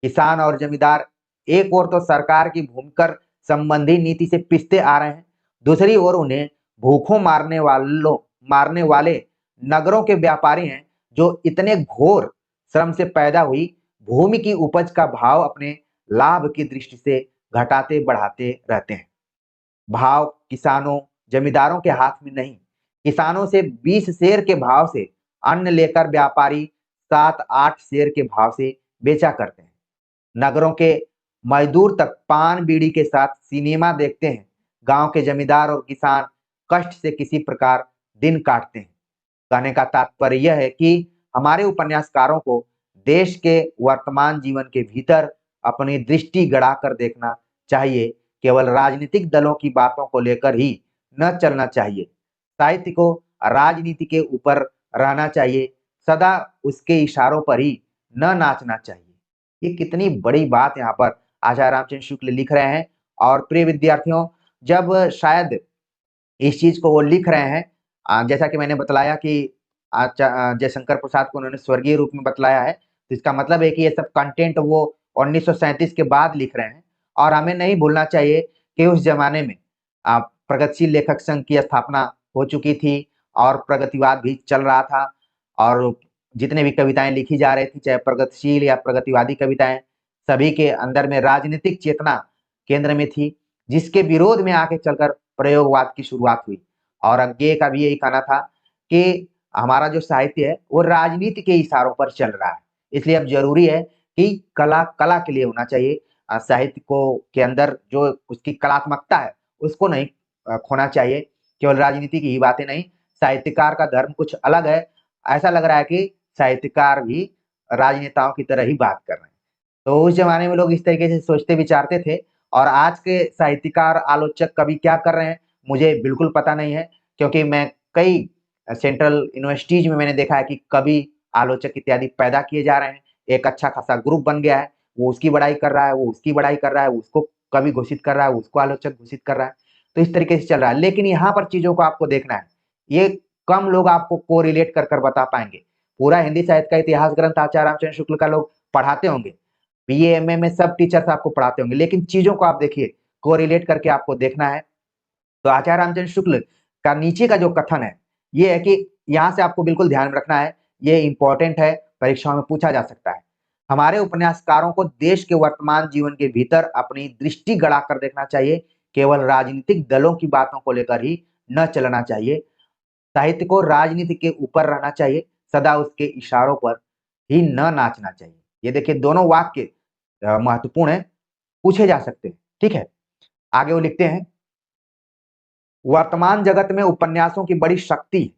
किसान और जमींदार एक ओर तो सरकार की भूमिकर संबंधी नीति से पिसते आ रहे हैं, दूसरी ओर उन्हें भूखों मारने वाले नगरों के व्यापारी हैं, जो इतने घोर श्रम से पैदा हुई भूमि की उपज का भाव अपने लाभ की दृष्टि से घटाते बढ़ाते रहते हैं। भाव किसानों जमींदारों के हाथ में नहीं। किसानों से 20 सेर के भाव से अन्न लेकर व्यापारी 7-8 सेर के भाव से बेचा करते हैं। नगरों के मजदूर तक पान बीड़ी के साथ सिनेमा देखते हैं। गांव के जमींदार और किसान कष्ट से किसी प्रकार दिन काटते हैं। कहने का तात्पर्य यह है कि हमारे उपन्यासकारों को देश के वर्तमान जीवन के भीतर अपनी दृष्टि गड़ाकर देखना चाहिए। केवल राजनीतिक दलों की बातों को लेकर ही न चलना चाहिए। साहित्य को राजनीति के ऊपर रहना चाहिए, सदा उसके इशारों पर ही न नाचना चाहिए। ये कितनी बड़ी बात यहाँ पर आचार्य रामचंद्र शुक्ल लिख रहे हैं। और प्रिय विद्यार्थियों, जब शायद इस चीज को वो लिख रहे हैं, जैसा कि मैंने बतलाया कि जयशंकर प्रसाद को उन्होंने स्वर्गीय रूप में बतलाया है, तो इसका मतलब है कि ये सब कंटेंट वो 1937 के बाद लिख रहे हैं। और हमें नहीं भूलना चाहिए कि उस जमाने में प्रगतिशील लेखक संघ की स्थापना हो चुकी थी और प्रगतिवाद भी चल रहा था, और जितने भी कविताएं लिखी जा रही थी, चाहे प्रगतिशील या प्रगतिवादी कविताएं, सभी के अंदर में राजनीतिक चेतना केंद्र में थी, जिसके विरोध में आके चलकर प्रयोगवाद की शुरुआत हुई। और अज्ञेय का भी यही कहना था कि हमारा जो साहित्य है वो राजनीति के इशारों पर चल रहा है, इसलिए अब जरूरी है कि कला कला के लिए होना चाहिए। साहित्य को के अंदर जो उसकी कलात्मकता है उसको नहीं खोना चाहिए। केवल राजनीति की ही बातें नहीं, साहित्यकार का धर्म कुछ अलग है। ऐसा लग रहा है कि साहित्यकार भी राजनेताओं की तरह ही बात कर रहे हैं। तो उस जमाने में लोग इस तरीके से सोचते विचारते थे, और आज के साहित्यकार आलोचक कवि क्या कर रहे हैं मुझे बिल्कुल पता नहीं है, क्योंकि मैं कई सेंट्रल यूनिवर्सिटीज में मैंने देखा है कि कवि आलोचक इत्यादि पैदा किए जा रहे हैं। एक अच्छा खासा ग्रुप बन गया है, वो उसकी बड़ाई कर रहा है, वो उसकी बड़ाई कर रहा है, उसको कवि घोषित कर रहा है, उसको आलोचक घोषित कर रहा है। तो इस तरीके से चल रहा है, लेकिन यहाँ पर चीजों को आपको देखना है। ये कम लोग आपको कोरिलेट कर कर बता पाएंगे। पूरा हिंदी साहित्य का इतिहास ग्रंथ आचार्य रामचंद्र शुक्ल का लोग पढ़ाते होंगे, बीए एमए में सब टीचर्स आपको पढ़ाते होंगे, लेकिन चीजों को आप देखिए, कोरिलेट करके आपको देखना है। तो आचार्य रामचंद्र शुक्ल का नीचे का जो कथन है ये है कि यहाँ से आपको बिल्कुल ध्यान में रखना है, ये इंपॉर्टेंट है, परीक्षाओं में पूछा जा सकता है। हमारे उपन्यासकारों को देश के वर्तमान जीवन के भीतर अपनी दृष्टि गड़ा कर देखना चाहिए, केवल राजनीतिक दलों की बातों को लेकर ही न चलना चाहिए। साहित्य को राजनीति के ऊपर रहना चाहिए, सदा उसके इशारों पर ही न नाचना चाहिए। ये देखिए दोनों वाक्य महत्वपूर्ण है, पूछे जा सकते हैं। ठीक है, आगे वो लिखते हैं, वर्तमान जगत में उपन्यासों की बड़ी शक्ति,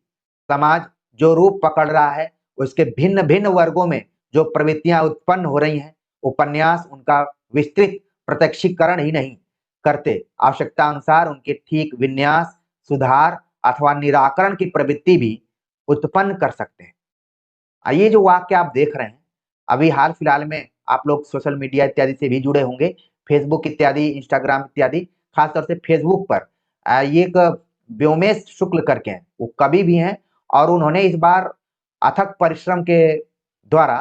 समाज जो रूप पकड़ रहा है उसके भिन्न भिन्न वर्गों में जो प्रवृत्तियां उत्पन्न हो रही हैं, उपन्यास उनका विस्तृत प्रत्यक्षीकरण ही नहीं करते, आवश्यकता अनुसार उनके ठीक विन्यास, सुधार अथवा निराकरण की प्रवृत्ति भी उत्पन्न कर सकते हैं। ये जो वाक्य आप देख रहे हैं, अभी हाल फिलहाल में आप लोग सोशल मीडिया इत्यादि से भी जुड़े होंगे, फेसबुक इत्यादि, इंस्टाग्राम इत्यादि, खासतौर से फेसबुक पर ये एक व्योमेश शुक्ल करके हैं, वो कवि भी हैं, और उन्होंने इस बार अथक परिश्रम के द्वारा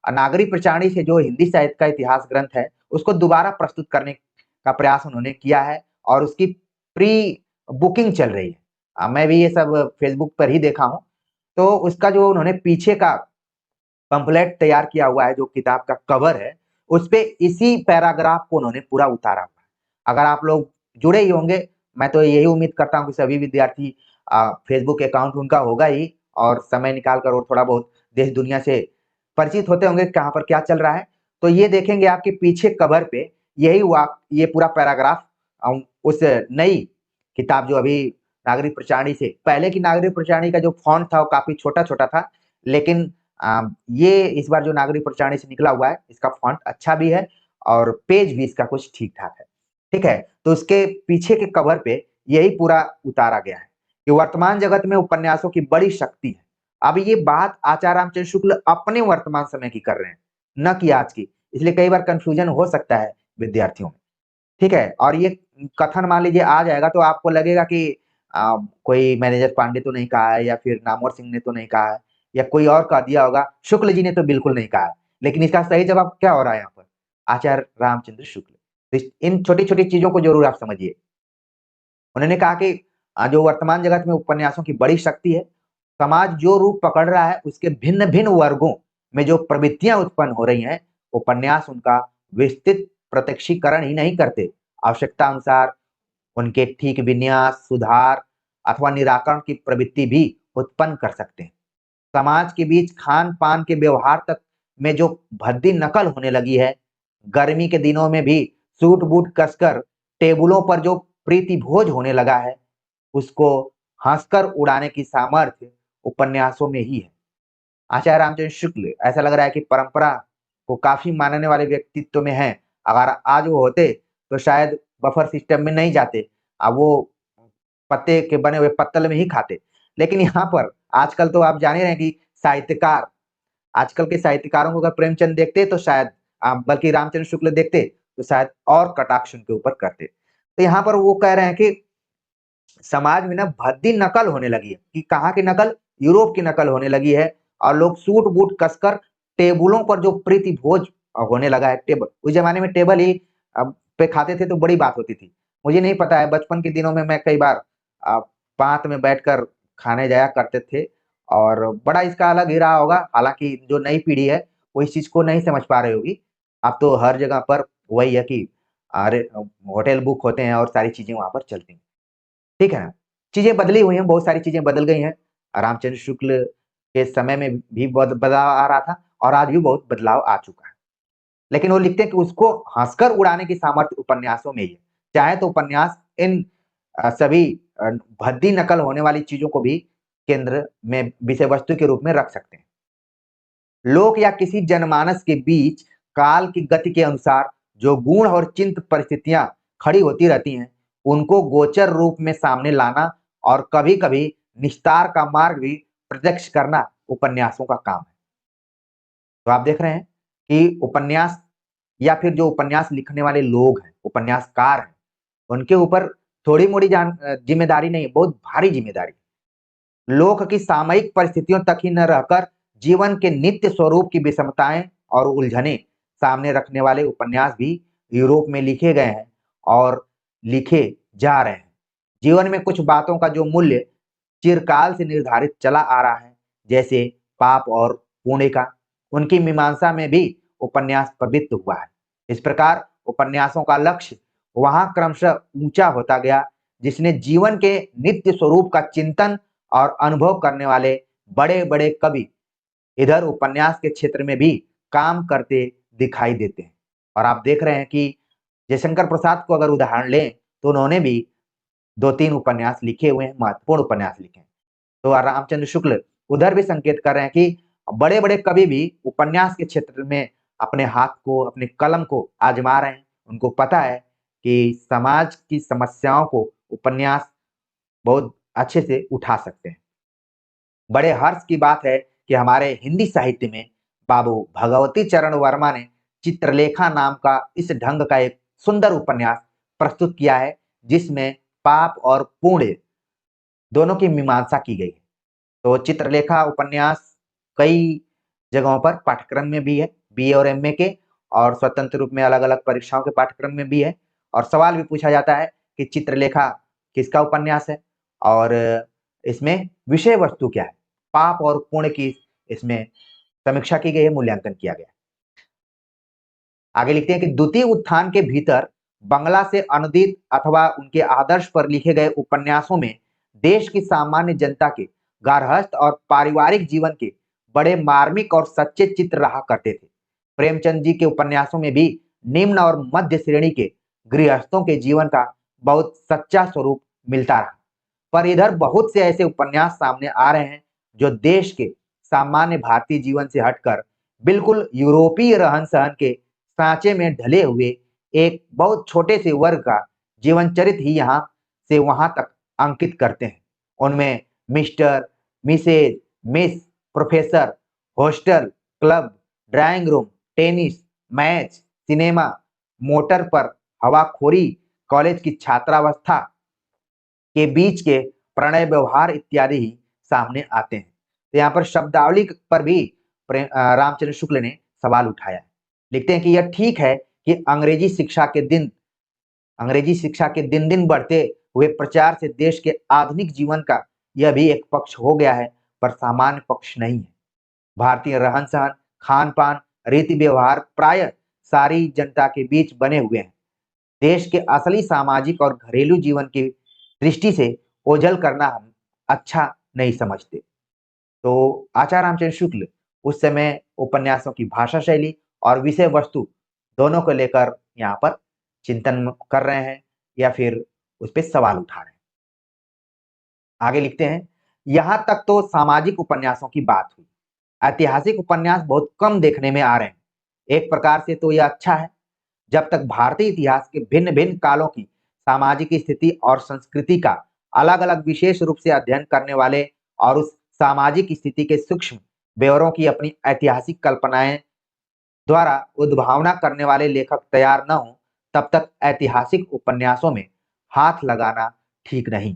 नागरी प्रचारणी से जो हिंदी साहित्य का इतिहास ग्रंथ है उसको दोबारा प्रस्तुत करने का प्रयास उन्होंने किया है, और उसकी प्री बुकिंग चल रही है। मैं भी ये सब फेसबुक पर ही देखा हूँ। तो उसका जो उन्होंने पीछे का पंपलेट तैयार किया हुआ है, जो किताब का कवर है, उस पे इसी पैराग्राफ को उन्होंने पूरा उतारा हुआ है। अगर आप लोग जुड़े ही होंगे, मैं तो यही उम्मीद करता हूँ कि सभी विद्यार्थी फेसबुक अकाउंट उनका होगा ही और समय निकाल कर और थोड़ा बहुत देश दुनिया से परिचित होते होंगे कहाँ पर क्या चल रहा है। तो ये देखेंगे आपके पीछे कवर पे यही ये पूरा पैराग्राफ उस नई किताब जो अभी नागरिक प्रचारणी से पहले की नागरिक प्रचारणी का जो फॉन्ट था वो काफी छोटा-छोटा था, लेकिन ये इस बार जो नागरिक प्रचारणी से निकला हुआ है इसका फॉन्ट अच्छा भी है और पेज भी इसका कुछ ठीक-ठाक है। ठीक है? तो उसके पीछे के कवर पे यही पूरा उतारा गया है कि वर्तमान जगत में उपन्यासों की बड़ी शक्ति है। अब ये बात आचार्य रामचंद्र शुक्ल अपने वर्तमान समय की कर रहे हैं, न कि आज की। इसलिए कई बार कन्फ्यूजन हो सकता है विद्यार्थियों में। ठीक है? और ये कथन मान लीजिए आ जाएगा तो आपको लगेगा कि कोई मैनेजर पांडे तो नहीं कहा है या फिर नामवर सिंह ने तो नहीं कहा है या कोई और कह दिया होगा, शुक्ल जी ने तो बिल्कुल नहीं कहा है। लेकिन इसका सही जवाब क्या हो रहा है यहाँ पर? आचार्य रामचंद्र शुक्ल। तो इन छोटी-छोटी चीज़ों को ज़रूर आप समझिए। उन्होंने कहा कि जो वर्तमान जगत में उपन्यासों की बड़ी शक्ति है, समाज जो रूप पकड़ रहा है उसके भिन्न-भिन्न वर्गों में जो प्रवृत्तियाँ उत्पन्न हो रही हैं, उपन्यास उनका विस्तृत प्रत्यक्षीकरण ही नहीं करते, आवश्यकता अनुसार उनके ठीक विन्यास, सुधार अथवा निराकरण की प्रवृत्ति भी उत्पन्न कर सकते हैं। समाज के बीच खान-पान के व्यवहार तक में जो भद्दी नकल होने लगी है, गर्मी के दिनों में भी सूट-बूट कसकर टेबलों पर जो प्रीति भोज होने लगा है, उसको हँसकर उड़ाने की सामर्थ्य उपन्यासों में ही है। आचार्य रामचंद्र शुक्ल ऐसा लग रहा है कि परंपरा को काफ़ी मानने वाले व्यक्तित्व में हैं। अगर आज वो होते, तो शायद बफर सिस्टम में नहीं जाते। वो पत्ते के बने हुए पत्तल में ही खाते। लेकिन यहाँ पर आजकल तो आप जान ही रहे हैं कि साहित्यकार आजकल के साहित्यकारों को अगर प्रेमचंद देखते तो शायद बल्कि रामचंद्र शुक्ल देखते तो शायद और कटाक्ष उनके ऊपर करते। तो यहाँ पर वो कह रहे हैं कि समाज में ना भद्दी नकल होने लगी है कि कहाँ की नकल? यूरोप की नकल होने लगी है और लोग सूट-बूट कसकर टेबलों पर जो प्रीति भोज होने लगा है टेबल उस ज़माने में टेबल ही पे खाते थे तो बड़ी बात होती थी। मुझे नहीं पता है बचपन के दिनों में मैं कई बार अ, पात में बैठकर खाने जाया करते थे और बड़ा इसका अलग ही रहा होगा। हालाँकि जो नई पीढ़ी है वो इस चीज़ को नहीं समझ पा रही होगी। अब तो हर जगह पर वही है कि अरे होटल बुक होते हैं और सारी चीज़ें वहाँ पर चलती हैं। ठीक है ना? चीज़ें बदली हुई हैं, बहुत सारी चीज़ें बदल गई हैं। रामचंद्र शुक्ल के समय में भी बदलाव आ रहा था और आज भी बहुत बदलाव आ चुका है। लेकिन वो लिखते हैं कि उसको हँसकर उड़ाने की सामर्थ्य उपन्यासों में ही है। चाहे तो उपन्यास इन सभी भद्दी नकल होने वाली चीज़ों को भी केंद्र में विषय वस्तु के रूप में रख सकते हैं। लोक या किसी जनमानस के बीच काल की गति के अनुसार जो गुण और चिंत परिस्थितियां खड़ी होती रहती हैं, उनको गोचर रूप में सामने लाना और कभी-कभी निस्तार का मार्ग भी प्रत्यक्ष करना उपन्यासों का काम है। तो आप देख रहे हैं कि उपन्यास या फिर जो उपन्यास लिखने वाले लोग हैं, उपन्यासकार हैं, उनके ऊपर थोड़ी-मोड़ी जिम्मेदारी नहीं, बहुत भारी जिम्मेदारी। लोक की सामयिक परिस्थितियों तक ही न रहकर जीवन के नित्य स्वरूप की विषमताएं और उलझने सामने रखने वाले उपन्यास भी यूरोप में लिखे गए हैं और लिखे जा रहे हैं। जीवन में कुछ बातों का जो मूल्य चिरकाल से निर्धारित चला आ रहा है, जैसे पाप और पुण्य का, उनकी मीमांसा में भी उपन्यास प्रवृत्त हुआ है। इस प्रकार उपन्यासों का लक्ष्य वहां क्रमशः ऊंचा होता गया, जिसने जीवन के नित्य स्वरूप का चिंतन और अनुभव करने वाले बड़े-बड़े कवि इधर उपन्यास के क्षेत्र में भी काम करते दिखाई देते हैं। और आप देख रहे हैं कि जयशंकर प्रसाद को अगर उदाहरण लें, तो उन्होंने भी 2-3 उपन्यास लिखे हुए हैं, महत्वपूर्ण उपन्यास लिखे हैं। तो रामचंद्र शुक्ल उधर भी संकेत कर रहे हैं कि बड़े-बड़े कवि भी उपन्यास के क्षेत्र में अपने हाथ को, अपने कलम को आजमा रहे हैं। उनको पता है कि समाज की समस्याओं को उपन्यास बहुत अच्छे से उठा सकते हैं। बड़े हर्ष की बात है कि हमारे हिंदी साहित्य में बाबू भगवती चरण वर्मा ने चित्रलेखा नाम का इस ढंग का एक सुंदर उपन्यास प्रस्तुत किया है, जिसमें पाप और पुण्य दोनों की मीमांसा की गई है। तो चित्रलेखा उपन्यास कई जगहों पर पाठ्यक्रम में भी है, बीए और एमए के, और स्वतंत्र रूप में अलग-अलग परीक्षाओं के पाठ्यक्रम में भी है। और सवाल भी पूछा जाता है कि चित्रलेखा किसका उपन्यास है और इसमें विषय वस्तु क्या है? पाप और पुण्य की इसमें समीक्षा की गई है, मूल्यांकन किया गया है। आगे लिखते हैं कि द्वितीय उत्थान के भीतर बंगला से अनुदित अथवा उनके आदर्श पर लिखे गए उपन्यासों में देश की सामान्य जनता के गार्हस्थ और पारिवारिक जीवन के बड़े मार्मिक और सच्चे चित्र रहा करते थे। प्रेमचंद जी के उपन्यासों में भी निम्न और मध्य श्रेणी के गृहस्थों के जीवन का बहुत सच्चा स्वरूप मिलता रहा। पर इधर बहुत से ऐसे उपन्यास सामने आ रहे हैं जो देश के सामान्य भारतीय जीवन से हटकर बिल्कुल यूरोपीय रहन सहन के सांचे में ढले हुए एक बहुत छोटे से वर्ग का जीवन चरित्र ही यहाँ से वहां तक अंकित करते हैं। उनमें mister, missus, miss, professor, hostel, club, drawing room, tennis, match, cinema, motor पर हवाखोरी, कॉलेज की छात्रावस्था के बीच के प्रणय व्यवहार इत्यादि ही सामने आते हैं। तो यहाँ पर शब्दावली पर भी रामचंद्र शुक्ल ने सवाल उठाया है। लिखते हैं कि यह ठीक है कि अंग्रेजी शिक्षा के दिन दिन बढ़ते हुए प्रचार से देश के आधुनिक जीवन का यह भी एक पक्ष हो गया है, पर सामान्य पक्ष नहीं है। भारतीय रहन सहन, खान पान, रीति व्यवहार प्राय सारी जनता के बीच बने हुए हैं। देश के असली सामाजिक और घरेलू जीवन की दृष्टि से ओझल करना हम अच्छा नहीं समझते। तो आचार्य रामचंद्र शुक्ल उस समय उपन्यासों की भाषा शैली और विषय वस्तु दोनों को लेकर यहाँ पर चिंतन कर रहे हैं या फिर उस पर सवाल उठा रहे हैं। आगे लिखते हैं, यहां तक तो सामाजिक उपन्यासों की बात हुई। ऐतिहासिक उपन्यास बहुत कम देखने में आ रहे हैं। एक प्रकार से तो यह अच्छा है। जब तक भारतीय इतिहास के भिन्न भिन्न कालों की सामाजिक स्थिति और संस्कृति का अलग अलग विशेष रूप से अध्ययन करने वाले और उस सामाजिक स्थिति के सूक्ष्म ब्यौरों की अपनी ऐतिहासिक कल्पनाएं द्वारा उद्भावना करने वाले लेखक तैयार न हो, तब तक ऐतिहासिक उपन्यासों में हाथ लगाना ठीक नहीं।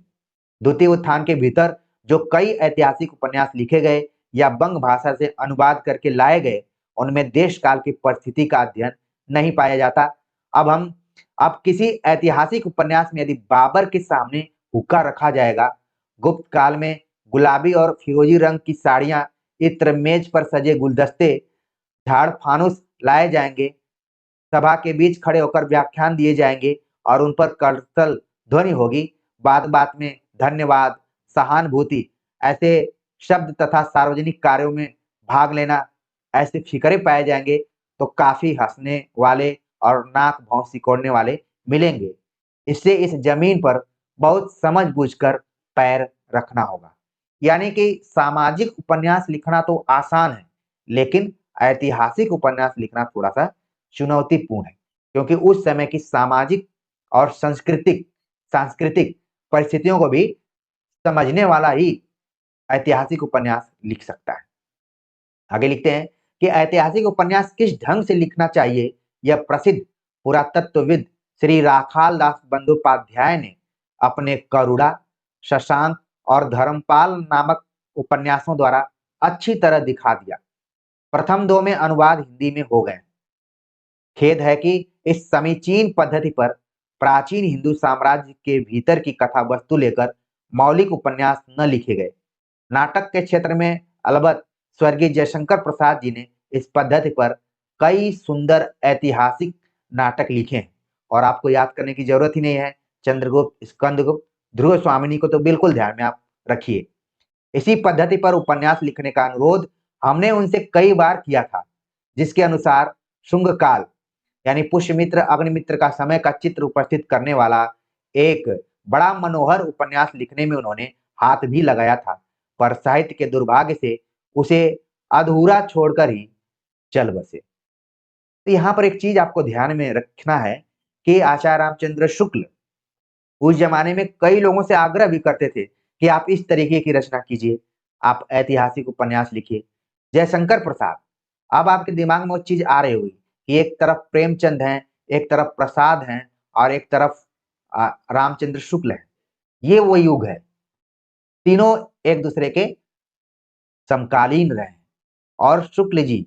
द्वितीय उत्थान के भीतर जो कई ऐतिहासिक उपन्यास लिखे गए या बंग भाषा से अनुवाद करके लाए गए, उनमें देश काल की परिस्थिति का अध्ययन नहीं पाया जाता। अब किसी ऐतिहासिक उपन्यास में यदि बाबर के सामने हुक्का रखा जाएगा, गुप्त काल में गुलाबी और फिरोजी रंग की साड़ियां, इत्र, मेज पर सजे गुलदस्ते, झाड़ फानुस लाए जाएंगे, सभा के बीच खड़े होकर व्याख्यान दिए जाएंगे और उन पर करतल ध्वनि होगी, बात बात में धन्यवाद, सहानुभूति ऐसे शब्द तथा सार्वजनिक कार्यों में भाग लेना ऐसे फिक्रे पाए जाएंगे, तो काफी हंसने वाले और नाक भौं सिकोड़ने वाले मिलेंगे। इससे इस जमीन पर बहुत समझ बूझकर पैर रखना होगा। यानी कि सामाजिक उपन्यास लिखना तो आसान है, लेकिन ऐतिहासिक उपन्यास लिखना थोड़ा सा चुनौतीपूर्ण है, क्योंकि उस समय की सामाजिक और सांस्कृतिक परिस्थितियों को भी समझने वाला ही ऐतिहासिक उपन्यास लिख सकता है। आगे लिखते हैं कि ऐतिहासिक उपन्यास किस ढंग से लिखना चाहिए, यह प्रसिद्ध पुरातत्वविद श्री राखाल दास बंदोपाध्याय ने अपने करुणा, शशांक और धर्मपाल नामक उपन्यासों द्वारा अच्छी तरह दिखा दिया। प्रथम दो में अनुवाद हिंदी में हो गए। खेद है कि इस समीचीन पद्धति पर प्राचीन हिंदू साम्राज्य के भीतर की कथा वस्तु लेकर मौलिक उपन्यास न लिखे गए। नाटक के क्षेत्र में अलबत्त स्वर्गीय जयशंकर प्रसाद जी ने इस पद्धति पर कई सुंदर ऐतिहासिक नाटक लिखे हैं और आपको याद करने की जरूरत ही नहीं है। चंद्रगुप्त, स्कंदगुप्त, ध्रुव स्वामिनी को तो बिल्कुल ध्यान में आप रखिए। इसी पद्धति पर उपन्यास लिखने का अनुरोध हमने उनसे कई बार किया था, जिसके अनुसार शुंग काल यानी पुष्यमित्र अग्निमित्र का समय का चित्र उपस्थित करने वाला एक बड़ा मनोहर उपन्यास लिखने में उन्होंने हाथ भी लगाया था, पर साहित्य के दुर्भाग्य से उसे अधूरा छोड़कर ही चल बसे। तो यहाँ पर एक चीज आपको ध्यान में रखना है कि आचार्य रामचंद्र शुक्ल उस जमाने में कई लोगों से आग्रह भी करते थे कि आप इस तरीके की रचना कीजिए, आप ऐतिहासिक उपन्यास लिखिए। जयशंकर प्रसाद, अब आपके दिमाग में वो चीज आ रही होगी कि एक तरफ प्रेमचंद हैं, एक तरफ प्रसाद हैं और एक तरफ रामचंद्र शुक्ल है। ये वो युग है, तीनों एक दूसरे के समकालीन रहे। और शुक्ल जी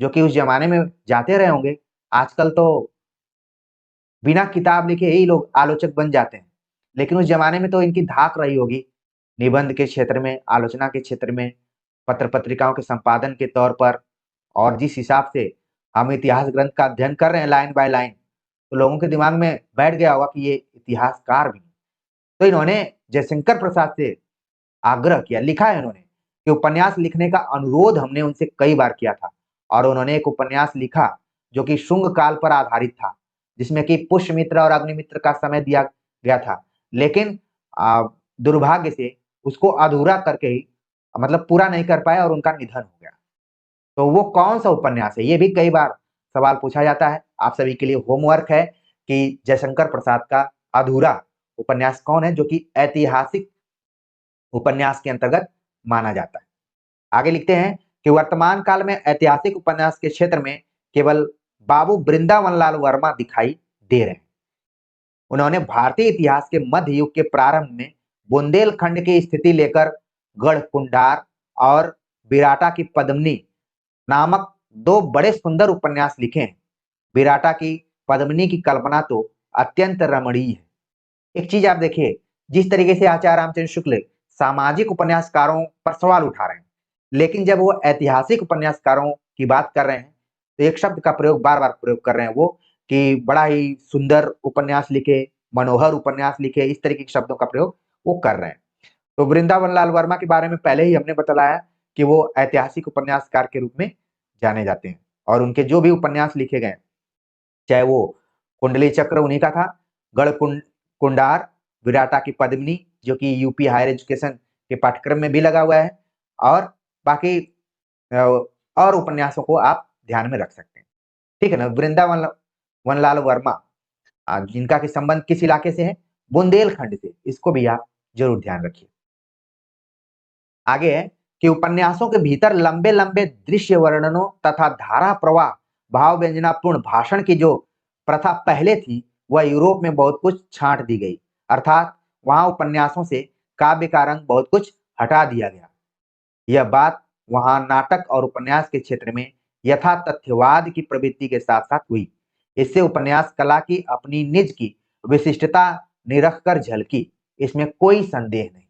जो कि उस जमाने में जाते रहे होंगे, आजकल तो बिना किताब लिखे ही लोग आलोचक बन जाते हैं, लेकिन उस जमाने में तो इनकी धाक रही होगी निबंध के क्षेत्र में, आलोचना के क्षेत्र में, पत्र पत्रिकाओं के संपादन के तौर पर। और जिस हिसाब से हम इतिहास ग्रंथ का अध्ययन कर रहे हैं लाइन बाय लाइन, तो लोगों के दिमाग में बैठ गया होगा कि ये इतिहासकार भी हैं। तो इन्होंने जयशंकर प्रसाद से आग्रह किया, लिखा है इन्होंने कि उपन्यास लिखने का अनुरोध हमने उनसे कई बार किया था और उन्होंने एक उपन्यास लिखा जो कि शुंग काल पर आधारित था, जिसमें कि पुष्यमित्र और अग्निमित्र का समय दिया गया था। लेकिन दुर्भाग्य से उसको अधूरा करके ही मतलब पूरा नहीं कर पाए और उनका निधन हो गया। तो वो कौन-सा उपन्यास है? ये भी कई बार सवाल पूछा जाता है। आप सभी के लिए होमवर्क है कि जयशंकर प्रसाद का अधूरा उपन्यास कौन है जो कि ऐतिहासिक उपन्यास के अंतर्गत माना जाता है। आगे लिखते हैं कि वर्तमान काल में ऐतिहासिक उपन्यास के क्षेत्र में केवल बाबू वृंदावन लाल वर्मा दिखाई दे रहे हैं। उन्होंने भारतीय इतिहास के मध्य युग के प्रारंभ में बुंदेलखंड की स्थिति लेकर गढ़कुंडार और बिराटा की पद्मिनी नामक दो बड़े सुंदर उपन्यास लिखे हैं। बिराटा की पद्मिनी की कल्पना तो अत्यंत रमणीय है। एक चीज आप देखिए, जिस तरीके से आचार्य रामचंद्र शुक्ल सामाजिक उपन्यासकारों पर सवाल उठा रहे हैं, लेकिन जब वो ऐतिहासिक उपन्यासकारों की बात कर रहे हैं, तो एक शब्द का प्रयोग बार-बार प्रयोग कर रहे हैं वो कि बड़ा ही सुंदर उपन्यास लिखे, मनोहर उपन्यास लिखे, इस तरीके के शब्दों का प्रयोग वो कर रहे हैं। तो वृंदावन लाल वर्मा के बारे में पहले ही हमने बतलाया कि वो ऐतिहासिक उपन्यासकार के रूप में जाने जाते हैं और उनके जो भी उपन्यास लिखे गए, चाहे वो कुंडली चक्र उन्हीं का था, कुंडार, विराटा की पद्मिनी जो कि यूपी हायर एजुकेशन के पाठ्यक्रम में भी लगा हुआ है और बाकी अ, और उपन्यासों को आप ध्यान में रख सकते हैं। ठीक है ना? वृंदावन वनलाल वर्मा जिनका कि संबंध किस इलाके से है? बुंदेलखंड से। इसको भी आप ज़रूर ध्यान रखिए। आगे है कि उपन्यासों के भीतर लंबे-लंबे दृश्य वर्णनों तथा धारा प्रवाह, भाव व्यंजनापूर्ण भाषण की जो प्रथा पहले थी, वह यूरोप में बहुत कुछ छाँट दी गई। अर्थात वहाँ उपन्यासों से काव्य का रंग बहुत कुछ हटा दिया गया। यह बात वहाँ नाटक और उपन्यास के क्षेत्र में यथातथ्यवाद की प्रवृत्ति के साथ-साथ हुई। इससे उपन्यास कला की अपनी निज की विशिष्टता निरख कर झलकी, इसमें कोई संदेह नहीं।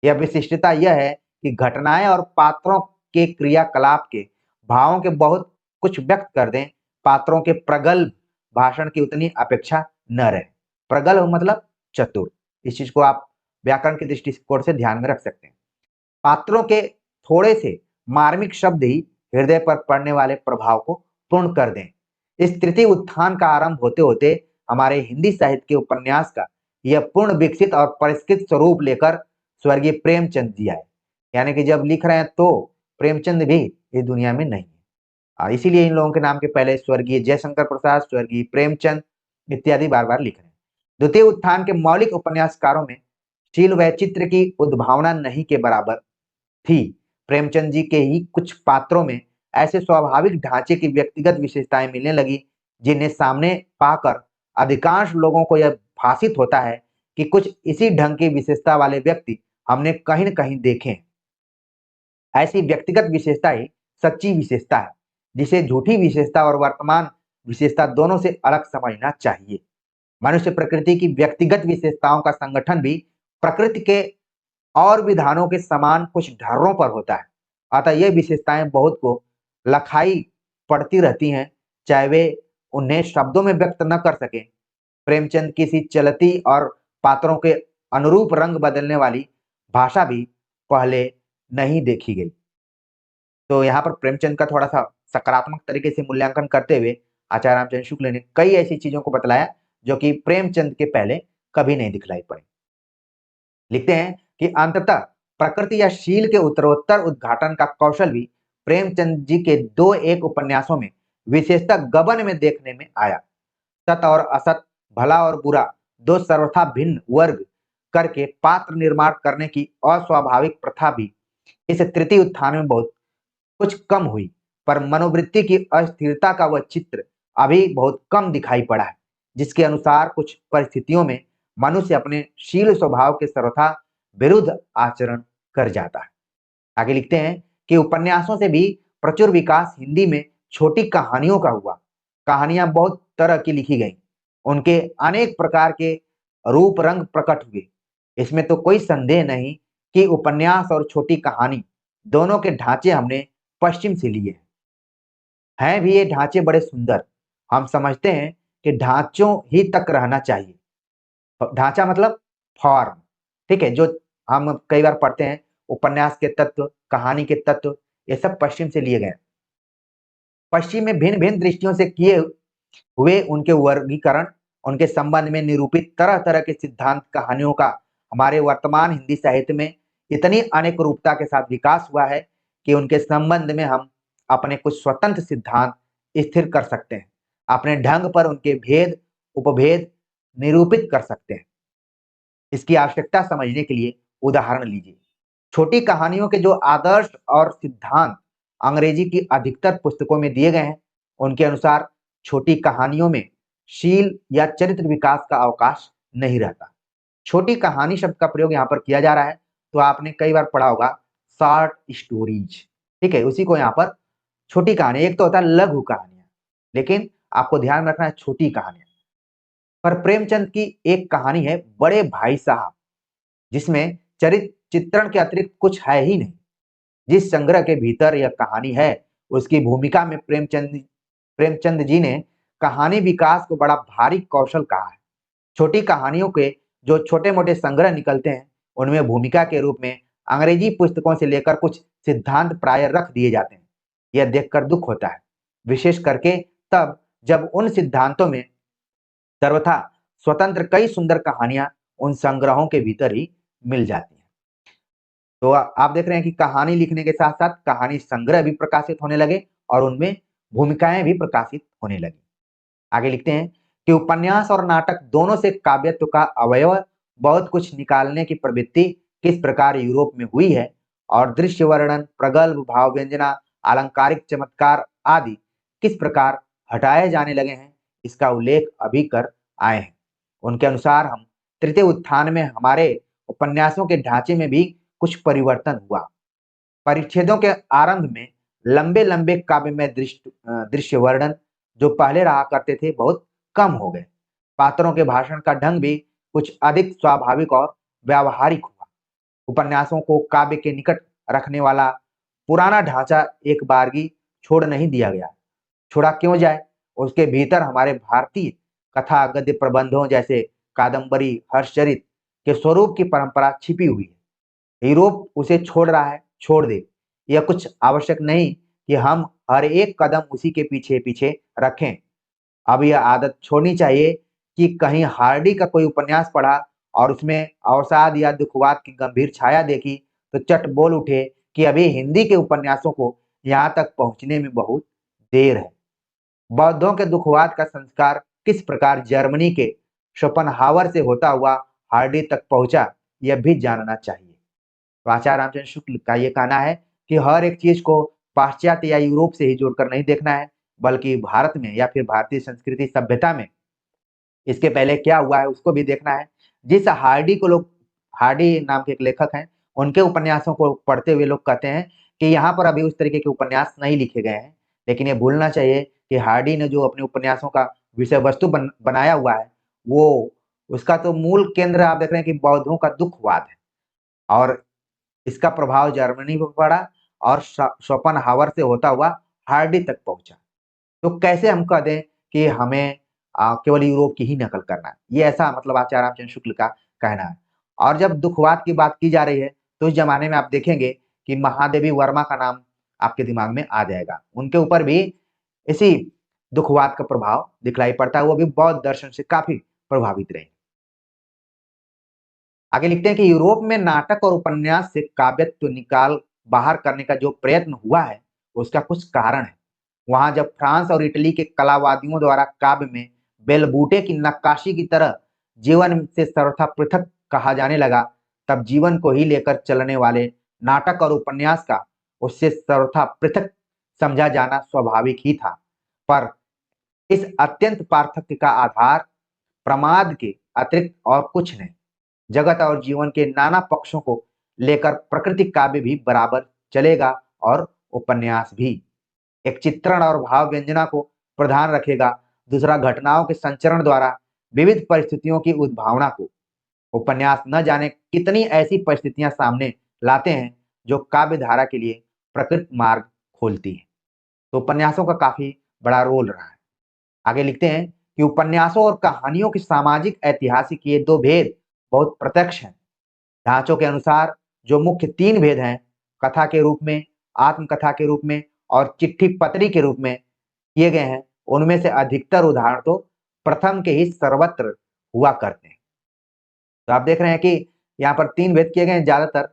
यह विशिष्टता यह है कि घटनाएँ और पात्रों के क्रियाकलाप के भावों के बहुत कुछ व्यक्त कर दें, पात्रों के प्रगल्भ भाषण की उतनी अपेक्षा न रहे। प्रगल्भ मतलब चतुर। इस चीज़ को आप व्याकरण के दृष्टिकोण से ध्यान में रख सकते हैं। पात्रों के थोड़े से मार्मिक शब्द ही हृदय पर पड़ने वाले प्रभाव को पूर्ण कर दें। इस तृतीय उत्थान का आरंभ होते-होते हमारे हिंदी साहित्य के उपन्यास का यह पूर्ण विकसित और परिष्कृत स्वरूप लेकर स्वर्गीय प्रेमचंद जी आए। यानी कि जब लिख रहे हैं तो प्रेमचंद भी इस दुनिया में नहीं है। इसीलिए इन लोगों के नाम के पहले स्वर्गीय जयशंकर प्रसाद, स्वर्गीय प्रेमचंद इत्यादि बार-बार लिख रहे हैं। द्वितीय उत्थान के मौलिक उपन्यासकारों में शील व चित्र की उद्भावना नहीं के बराबर थी। प्रेमचंद जी के ही कुछ पात्रों में ऐसे स्वाभाविक ढांचे की व्यक्तिगत विशेषताएं मिलने लगी, जिन्हें सामने पाकर अधिकांश लोगों को यह भासित होता है कि कुछ इसी ढंग की विशेषता वाले व्यक्ति हमने कहीं न कहीं देखे हैं। ऐसी व्यक्तिगत विशेषता ही सच्ची विशेषता है, जिसे झूठी विशेषता और वर्तमान विशेषता दोनों से अलग समझना चाहिए। मनुष्य प्रकृति की व्यक्तिगत विशेषताओं का संगठन भी प्रकृति के और विधानों के समान कुछ ढर्रों पर होता है। अतः ये विशेषताएँ बहुत को लखाई पड़ती रहती हैं, चाहे वे उन्हें शब्दों में व्यक्त न कर सकें। प्रेमचंद की सी चलती और पात्रों के अनुरूप रंग बदलने वाली भाषा भी पहले नहीं देखी गई। तो यहाँ पर प्रेमचंद का थोड़ा-सा सकारात्मक तरीके से मूल्यांकन करते हुए आचार्य रामचंद्र शुक्ल ने कई ऐसी चीज़ों को बतलाया, जो कि प्रेमचंद के पहले कभी नहीं दिखलाई पड़ी। लिखते हैं कि अंततः प्रकृति या शील के उत्तरोत्तर उद्घाटन का कौशल भी प्रेमचंद जी के दो एक उपन्यासों में विशेषतः गबन में देखने में आया। सत और असत, भला और बुरा दो सर्वथा भिन्न वर्ग करके पात्र निर्माण करने की अस्वाभाविक प्रथा भी इस तृतीय उत्थान में बहुत कुछ कम हुई, पर मनोवृत्ति की अस्थिरता का वह चित्र अभी बहुत कम दिखाई पड़ा है, जिसके अनुसार कुछ परिस्थितियों में मनुष्य अपने शील स्वभाव के सर्वथा विरुद्ध आचरण कर जाता है। आगे लिखते हैं कि उपन्यासों से भी प्रचुर विकास हिंदी में छोटी कहानियों का हुआ। कहानियां बहुत तरह की लिखी गईं। उनके अनेक प्रकार के रूप रंग प्रकट हुए। इसमें तो कोई संदेह नहीं कि उपन्यास और छोटी कहानी दोनों के ढांचे हमने पश्चिम से लिए हैं। हैं भी ये ढांचे बड़े सुंदर। हम समझते हैं कि ढांचों ही तक रहना चाहिए। ढांचा मतलब फॉर्म, ठीक है। जो हम कई बार पढ़ते हैं, उपन्यास के तत्व, कहानी के तत्व, ये सब पश्चिम से लिए गए। पश्चिम में भिन्न भिन्न दृष्टियों से किए हुए उनके वर्गीकरण, उनके संबंध में निरूपित तरह तरह के सिद्धांत कहानियों का हमारे वर्तमान हिंदी साहित्य में इतनी अनेक रूपता के साथ विकास हुआ है कि उनके संबंध में हम अपने कुछ स्वतंत्र सिद्धांत स्थिर कर सकते हैं, अपने ढंग पर उनके भेद उपभेद निरूपित कर सकते हैं। इसकी आवश्यकता समझने के लिए उदाहरण लीजिए। छोटी कहानियों के जो आदर्श और सिद्धांत अंग्रेजी की अधिकतर पुस्तकों में दिए गए हैं, उनके अनुसार छोटी कहानियों में शील या चरित्र विकास का अवकाश नहीं रहता। छोटी कहानी शब्द का प्रयोग यहाँ पर किया जा रहा है, तो आपने कई बार पढ़ा होगा शॉर्ट स्टोरीज, ठीक है। उसी को यहाँ पर छोटी कहानी, एक तो होता है लघु कहानियां, लेकिन आपको ध्यान रखना है छोटी कहानियां। पर प्रेमचंद की एक कहानी है बड़े भाई साहब, जिसमें चरित्र चित्रण के अतिरिक्त कुछ है ही नहीं। जिस संग्रह के भीतर यह कहानी है, उसकी भूमिका में प्रेमचंद जी ने कहानी विकास को बड़ा भारी कौशल कहा है। छोटी कहानियों के जो छोटे मोटे संग्रह निकलते हैं, उनमें भूमिका के रूप में अंग्रेजी पुस्तकों से लेकर कुछ सिद्धांत प्राय रख दिए जाते हैं। यह देखकर दुख होता है, विशेष करके तब जब उन सिद्धांतों में सर्वथा स्वतंत्र कई सुंदर कहानियां उन संग्रहों के भीतर ही मिल जाती हैं। तो आप देख रहे हैं कि कहानी लिखने के साथ साथ कहानी संग्रह भी प्रकाशित होने लगे और उनमें भूमिकाएं भी प्रकाशित होने लगी। आगे लिखते हैं कि उपन्यास और नाटक दोनों से काव्यत्व का अवयव बहुत कुछ निकालने की प्रवृत्ति किस प्रकार यूरोप में हुई है और दृश्य वर्णन, प्रगल्भ, भाव व्यंजना, अलंकारिक चमत्कार आदि किस प्रकार हटाए जाने लगे हैं, इसका उल्लेख अभी कर आए हैं। उनके अनुसार हम तृतीय उत्थान में हमारे उपन्यासों के ढांचे में भी कुछ परिवर्तन हुआ। परिच्छेदों के आरंभ में लंबे लंबे काव्य में दृश्य वर्णन जो पहले रहा करते थे बहुत कम हो गए। पात्रों के भाषण का ढंग भी कुछ अधिक स्वाभाविक और व्यावहारिक हुआ। उपन्यासों को काव्य के निकट रखने वाला पुराना ढांचा एक बारगी छोड़ नहीं दिया गया। छोड़ा क्यों जाए, उसके भीतर हमारे भारतीय कथा गद्य प्रबंधों जैसे कादम्बरी, हर्षचरित के स्वरूप की परंपरा छिपी हुई है। यूरोप उसे छोड़ रहा है, छोड़ दे। यह कुछ आवश्यक नहीं कि हम हर एक कदम उसी के पीछे पीछे रखें। अब यह आदत छोड़नी चाहिए कि कहीं हार्डी का कोई उपन्यास पढ़ा और उसमें अवसाद या दुखवाद की गंभीर छाया देखी तो चट बोल उठे कि अभी हिंदी के उपन्यासों को यहाँ तक पहुंचने में बहुत देर है। बौद्धों के दुखवाद का संस्कार किस प्रकार जर्मनी के शोपेनहावर से होता हुआ हार्डी तक पहुंचा, यह भी जानना चाहिए। तो आचार्य रामचंद्र शुक्ल का ये कहना है कि हर एक चीज को पाश्चात्य या यूरोप से ही जोड़कर नहीं देखना है, बल्कि भारत में या फिर भारतीय संस्कृति सभ्यता में इसके पहले क्या हुआ है उसको भी देखना है। जिस हार्डी को लोग, हार्डी नाम के एक लेखक हैं, उनके उपन्यासों को पढ़ते हुए लोग कहते हैं कि यहाँ पर अभी उस तरीके के उपन्यास नहीं लिखे गए हैं। लेकिन ये भूलना चाहिए कि हार्डी ने जो अपने उपन्यासों का विषय वस्तु बनाया हुआ है, वो उसका तो मूल केंद्र आप देख रहे हैं कि बौद्धों का दुखवाद है और इसका प्रभाव जर्मनी पर पड़ा और शोपेनहावर से होता हुआ हार्डी तक पहुंचा। तो कैसे हम कह दें कि हमें केवल यूरोप की ही नकल करना है, ये ऐसा मतलब आचार्य रामचंद्र शुक्ल का कहना है। और जब दुखवाद की बात की जा रही है तो इस जमाने में आप देखेंगे कि महादेवी वर्मा का नाम आपके दिमाग में आ जाएगा। उनके ऊपर भी इसी दुखवाद का प्रभाव दिखलाई पड़ता है, वो भी बौद्ध दर्शन से काफी प्रभावित रहे। आगे लिखते हैं कि यूरोप में नाटक और उपन्यास से काव्यत्व निकाल बाहर करने का जो प्रयत्न हुआ है, उसका कुछ कारण है। वहां जब फ्रांस और इटली के कलावादियों द्वारा काव्य में बेलबूटे की नक्काशी की तरह जीवन से सर्वथा पृथक कहा जाने लगा, तब जीवन को ही लेकर चलने वाले नाटक और उपन्यास का उससे सर्वथा पृथक समझा जाना स्वाभाविक ही था। पर इस अत्यंत पार्थक्य का आधार प्रमाद के अतिरिक्त और कुछ नहीं। जगत और जीवन के नाना पक्षों को लेकर प्रकृति काव्य भी बराबर चलेगा और उपन्यास भी। एक चित्रण और भाव व्यंजना को प्रधान रखेगा, दूसरा घटनाओं के संचरण द्वारा विविध परिस्थितियों की उद्भावना को। उपन्यास न जाने कितनी ऐसी परिस्थितियां सामने लाते हैं जो काव्य धारा के लिए प्रकृत मार्ग खोलती है। तो उपन्यासों का काफी बड़ा रोल रहा है। आगे लिखते हैं कि उपन्यासों और कहानियों के सामाजिक ऐतिहासिक ये दो भेद बहुत प्रत्यक्ष हैं। ढांचों के अनुसार जो मुख्य तीन भेद हैं, कथा के रूप में, आत्मकथा के रूप में और चिट्ठी पत्री के रूप में किए गए हैं, उनमें से अधिकतर उदाहरण तो प्रथम के ही सर्वत्र हुआ करते हैं। तो आप देख रहे हैं कि यहाँ पर तीन भेद किए गए हैं, ज्यादातर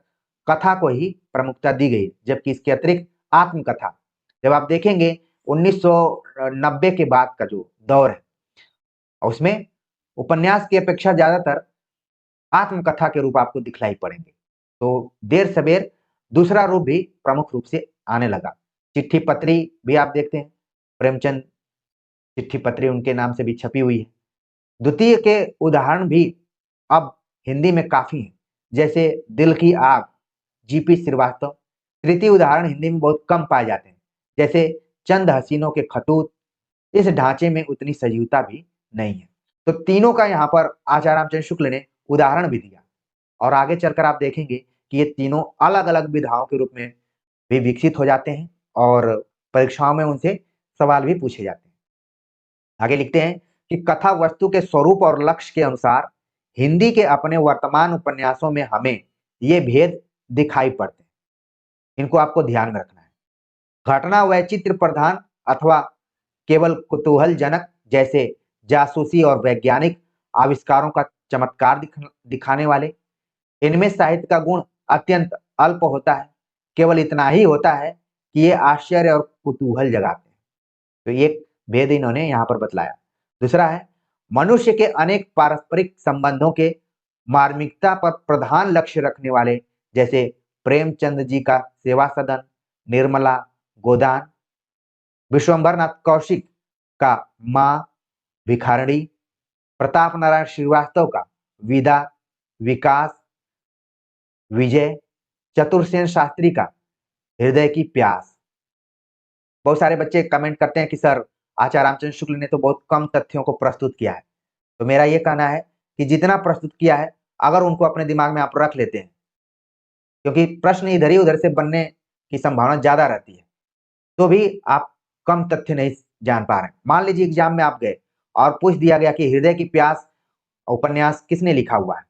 कथा को ही प्रमुखता दी गई, जबकि इसके अतिरिक्त आत्मकथा, जब आप देखेंगे 1990 के बाद का जो दौर है, उसमें उपन्यास की अपेक्षा ज्यादातर आत्मकथा के रूप आपको दिखलाई पड़ेंगे। तो देर सवेर दूसरा रूप भी प्रमुख रूप से आने लगा। चिट्ठी पत्री भी आप देखते हैं, प्रेमचंद चिट्ठी पत्री उनके नाम से भी छपी हुई है। द्वितीय के उदाहरण भी अब हिंदी में काफी हैं, जैसे दिल की आग, जीपी श्रीवास्तव। तृतीय उदाहरण हिंदी में बहुत कम पाए जाते हैं, जैसे चंद हसीनों के खतूत। इस ढांचे में उतनी सजीवता भी नहीं है। तो तीनों का यहाँ पर आचार्य रामचंद्र शुक्ल ने उदाहरण भी दिया, और आगे चलकर आप देखेंगे कि ये तीनों अलग अलग विधाओं के रूप में भी विकसित हो जाते हैं और परीक्षाओं में उनसे सवाल भी पूछे जाते हैं। आगे लिखते हैं कि कथा वस्तु के स्वरूप और लक्ष्य के अनुसार हिंदी के अपने वर्तमान उपन्यासों में हमें ये भेद दिखाई पड़ते हैं। इनको आपको ध्यान में रखना है। घटना वैचित्र प्रधान अथवा केवल कुतूहलजनक, जैसे जासूसी और वैज्ञानिक आविष्कारों का चमत्कार दिखाने वाले। इनमें साहित्य का गुण अत्यंत अल्प होता है, केवल इतना ही होता है कि ये आश्चर्य और कुतूहल जगाते हैं। तो ये भेद इन्होंने यहाँ पर बतलाया। दूसरा है, मनुष्य के अनेक पारस्परिक संबंधों के मार्मिकता पर प्रधान लक्ष्य रखने वाले, जैसे प्रेमचंद जी का सेवा सदन, निर्मला, गोदान, विश्वंभर नाथ कौशिक का माँ, भिखारणी, प्रताप नारायण श्रीवास्तव का विदा, विकास, विजय, चतुरसेन शास्त्री का हृदय की प्यास। बहुत सारे बच्चे कमेंट करते हैं कि सर, आचार्य रामचंद्र शुक्ल ने तो बहुत कम तथ्यों को प्रस्तुत किया है। तो मेरा यह कहना है कि जितना प्रस्तुत किया है, अगर उनको अपने दिमाग में आप रख लेते हैं, क्योंकि प्रश्न इधर ही उधर से बनने की संभावना ज्यादा रहती है, तो भी आप कम तथ्य नहीं जान पा रहे हैं। मान लीजिए एग्जाम में आप गए और पूछ दिया गया कि हृदय की प्यास उपन्यास किसने लिखा हुआ है,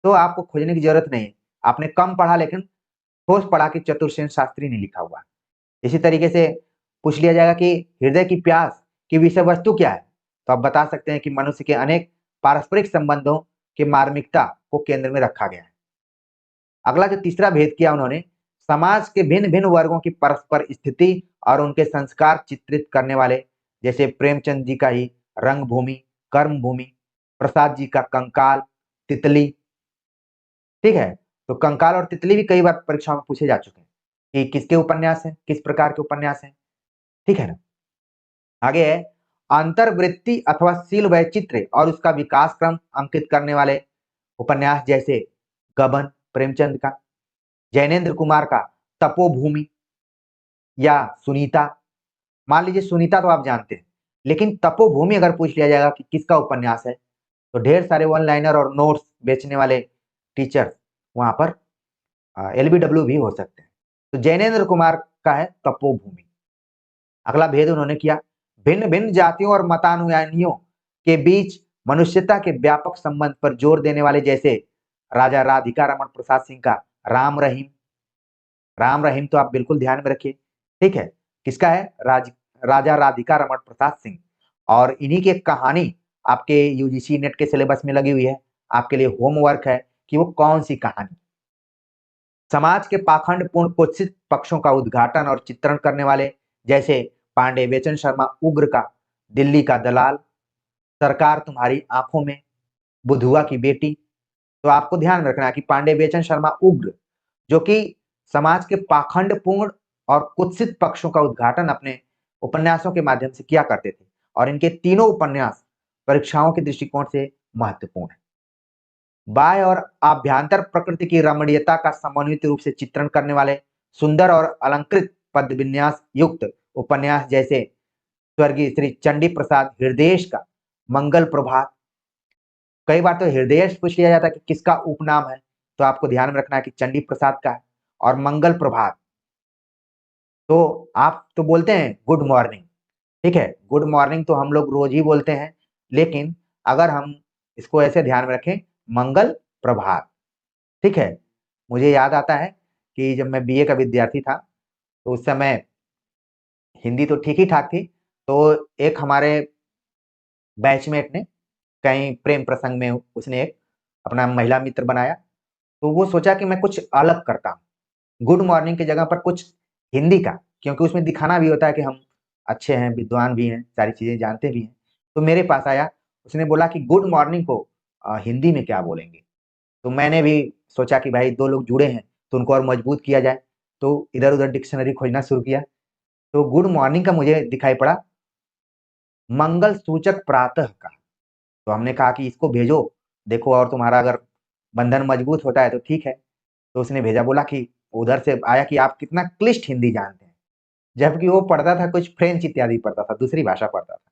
तो आपको खोजने की जरूरत नहीं है। आपने कम पढ़ा लेकिन ठोस पढ़ा कि चतुर्सेन शास्त्री ने लिखा हुआ है। इसी तरीके से पूछ लिया जाएगा कि हृदय की प्यास की विषय वस्तु क्या है, तो आप बता सकते हैं कि मनुष्य के अनेक पारस्परिक संबंधों की मार्मिकता को केंद्र में रखा गया है। अगला जो तीसरा भेद किया उन्होंने, समाज के भिन्न भिन्न वर्गों की परस्पर स्थिति और उनके संस्कार चित्रित करने वाले, जैसे प्रेमचंद जी का ही रंगभूमि, कर्मभूमि, प्रसाद जी का कंकाल, तितली। ठीक है, तो कंकाल और तितली भी कई बार परीक्षाओं में पूछे जा चुके हैं कि किसके उपन्यास हैं, किस प्रकार के उपन्यास हैं। ठीक है ना। आगे है, अंतर्वृत्ति अथवा शील वैचित्र्य और उसका विकास क्रम अंकित करने वाले उपन्यास, जैसे गबन प्रेमचंद का, जैनेन्द्र कुमार का तपोभूमि, या सुनीता। मान लीजिए सुनीता तो आप जानते हैं, लेकिन तपोभूमि अगर पूछ लिया जाएगा कि किसका उपन्यास है, तो ढेर सारे वन लाइनर और नोट्स बेचने वाले टीचर वहां पर एलबीडब्ल्यू भी हो सकते हैं। तो जैनेन्द्र कुमार का है तपोभूमि। अगला भेद उन्होंने किया, भिन्न भिन्न जातियों और मतानुयायियों के बीच मनुष्यता के व्यापक संबंध पर जोर देने वाले, जैसे राजा राधिका रमन प्रसाद सिंह का राम रहीम। राम रहीम तो आप बिल्कुल ध्यान में रखिए। ठीक है, किसका है? राजा राधिका रमन प्रसाद सिंह। और इन्हीं की एक कहानी आपके यूजीसी नेट के सिलेबस में लगी हुई है, आपके लिए होमवर्क है कि वो कौन सी कहानी। समाज के पाखंडपूर्ण कुत्सित पक्षों का उद्घाटन और चित्रण करने वाले, जैसे पांडे बेचन शर्मा उग्र का दिल्ली का दलाल, सरकार तुम्हारी आंखों में, बुधुआ की बेटी। तो आपको ध्यान में रखना है कि पांडे बेचन शर्मा उग्र, जो कि समाज के पाखंडपूर्ण और कुत्सित पक्षों का उद्घाटन अपने उपन्यासों के माध्यम से किया करते थे, और इनके तीनों उपन्यास परीक्षाओं के दृष्टिकोण से महत्वपूर्ण है। बाह्य और आभ्यंतर प्रकृति की रमणीयता का समन्वित रूप से चित्रण करने वाले सुंदर और अलंकृत पद विन्यास युक्त उपन्यास, जैसे स्वर्गीय श्री चंडी प्रसाद हृदय का मंगल प्रभात। कई बार तो हृदय पूछ लिया जाता है कि किसका उपनाम है, तो आपको ध्यान में रखना है कि चंडी प्रसाद का है। और मंगल प्रभात तो आप तो बोलते हैं गुड मॉर्निंग, ठीक है, गुड मॉर्निंग तो हम लोग रोज ही बोलते हैं, लेकिन अगर हम इसको ऐसे ध्यान में रखें, मंगल प्रभात, ठीक है। मुझे याद आता है कि जब मैं बीए का विद्यार्थी था, तो उस समय हिंदी तो ठीक ही ठाक थी, तो एक हमारे बैचमेट ने कहीं प्रेम प्रसंग में उसने एक अपना महिला मित्र बनाया, तो वो सोचा कि मैं कुछ अलग करता हूँ, गुड मॉर्निंग की जगह पर कुछ हिंदी का, क्योंकि उसमें दिखाना भी होता है कि हम अच्छे हैं, विद्वान भी हैं, सारी चीजें जानते भी हैं। तो मेरे पास आया, उसने बोला कि गुड मॉर्निंग को हिंदी में क्या बोलेंगे। तो मैंने भी सोचा कि भाई दो लोग जुड़े हैं तो उनको और मजबूत किया जाए, तो इधर उधर डिक्शनरी खोजना शुरू किया। तो गुड मॉर्निंग का मुझे दिखाई पड़ा मंगल सूचक प्रातः का। तो हमने कहा कि इसको भेजो, देखो और तुम्हारा अगर बंधन मजबूत होता है तो ठीक है। तो उसने भेजा, बोला कि उधर से आया कि आप कितना क्लिष्ट हिंदी जानते हैं, जबकि वो पढ़ता था कुछ फ्रेंच इत्यादि पढ़ता था, दूसरी भाषा पढ़ता था।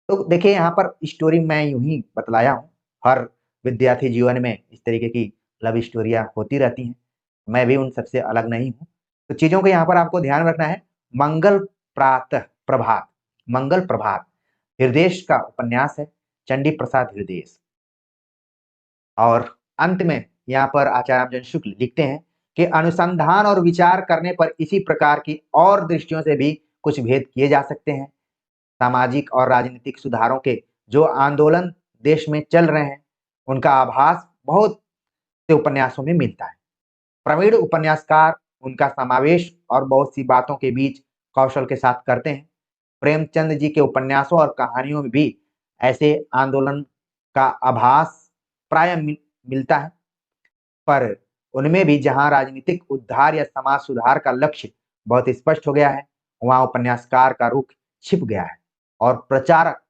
तो देखिए यहाँ पर स्टोरी मैं यूं ही बतलाया हूँ, हर विद्यार्थी जीवन में इस तरीके की लव स्टोरियां होती रहती हैं, मैं भी उन सबसे अलग नहीं हूँ। तो चीजों को यहाँ पर आपको ध्यान रखना है। मंगल प्रातः प्रभात, मंगल प्रभात हृदय का उपन्यास है, चंडी प्रसाद हृदय। और अंत में यहाँ पर आचार्य रामचंद्र शुक्ल लिखते हैं कि अनुसंधान और विचार करने पर इसी प्रकार की और दृष्टियों से भी कुछ भेद किए जा सकते हैं। सामाजिक और राजनीतिक सुधारों के जो आंदोलन देश में चल रहे हैं, उनका आभास बहुत से उपन्यासों में मिलता है। प्रवीण उपन्यासकार उनका समावेश और बहुत सी बातों के बीच कौशल के साथ करते हैं। प्रेमचंद जी के उपन्यासों और कहानियों में भी ऐसे आंदोलन का आभास प्राय मिलता है, पर उनमें भी जहां राजनीतिक उद्धार या समाज सुधार का लक्ष्य बहुत स्पष्ट हो गया है, वहां उपन्यासकार का रुख छिप गया है और प्रचारक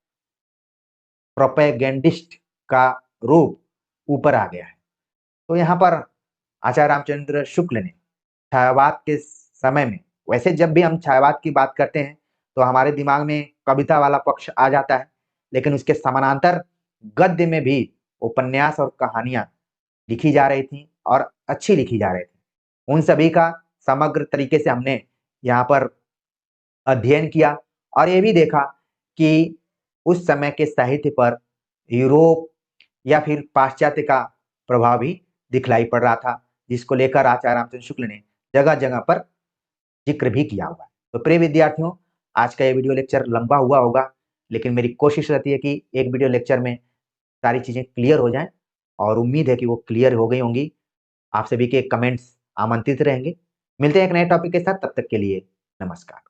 प्रोपेगेंडिस्ट का रूप ऊपर आ गया है। तो यहाँ पर आचार्य रामचंद्र शुक्ल ने छायावाद के समय में, वैसे जब भी हम छायावाद की बात करते हैं तो हमारे दिमाग में कविता वाला पक्ष आ जाता है, लेकिन उसके समानांतर गद्य में भी उपन्यास और कहानियां लिखी जा रही थी और अच्छी लिखी जा रही थी। उन सभी का समग्र तरीके से हमने यहाँ पर अध्ययन किया और ये भी देखा कि उस समय के साहित्य पर यूरोप या फिर पाश्चात्य का प्रभाव भी दिखलाई पड़ रहा था, जिसको लेकर आचार्य रामचंद्र शुक्ल ने जगह जगह पर जिक्र भी किया हुआ है। तो प्रिय विद्यार्थियों, आज का ये वीडियो लेक्चर लंबा हुआ होगा, लेकिन मेरी कोशिश रहती है कि एक वीडियो लेक्चर में सारी चीजें क्लियर हो जाएं, और उम्मीद है कि वो क्लियर हो गई होंगी। आप सभी के कमेंट्स आमंत्रित रहेंगे। मिलते हैं एक नए टॉपिक के साथ, तब तक के लिए नमस्कार।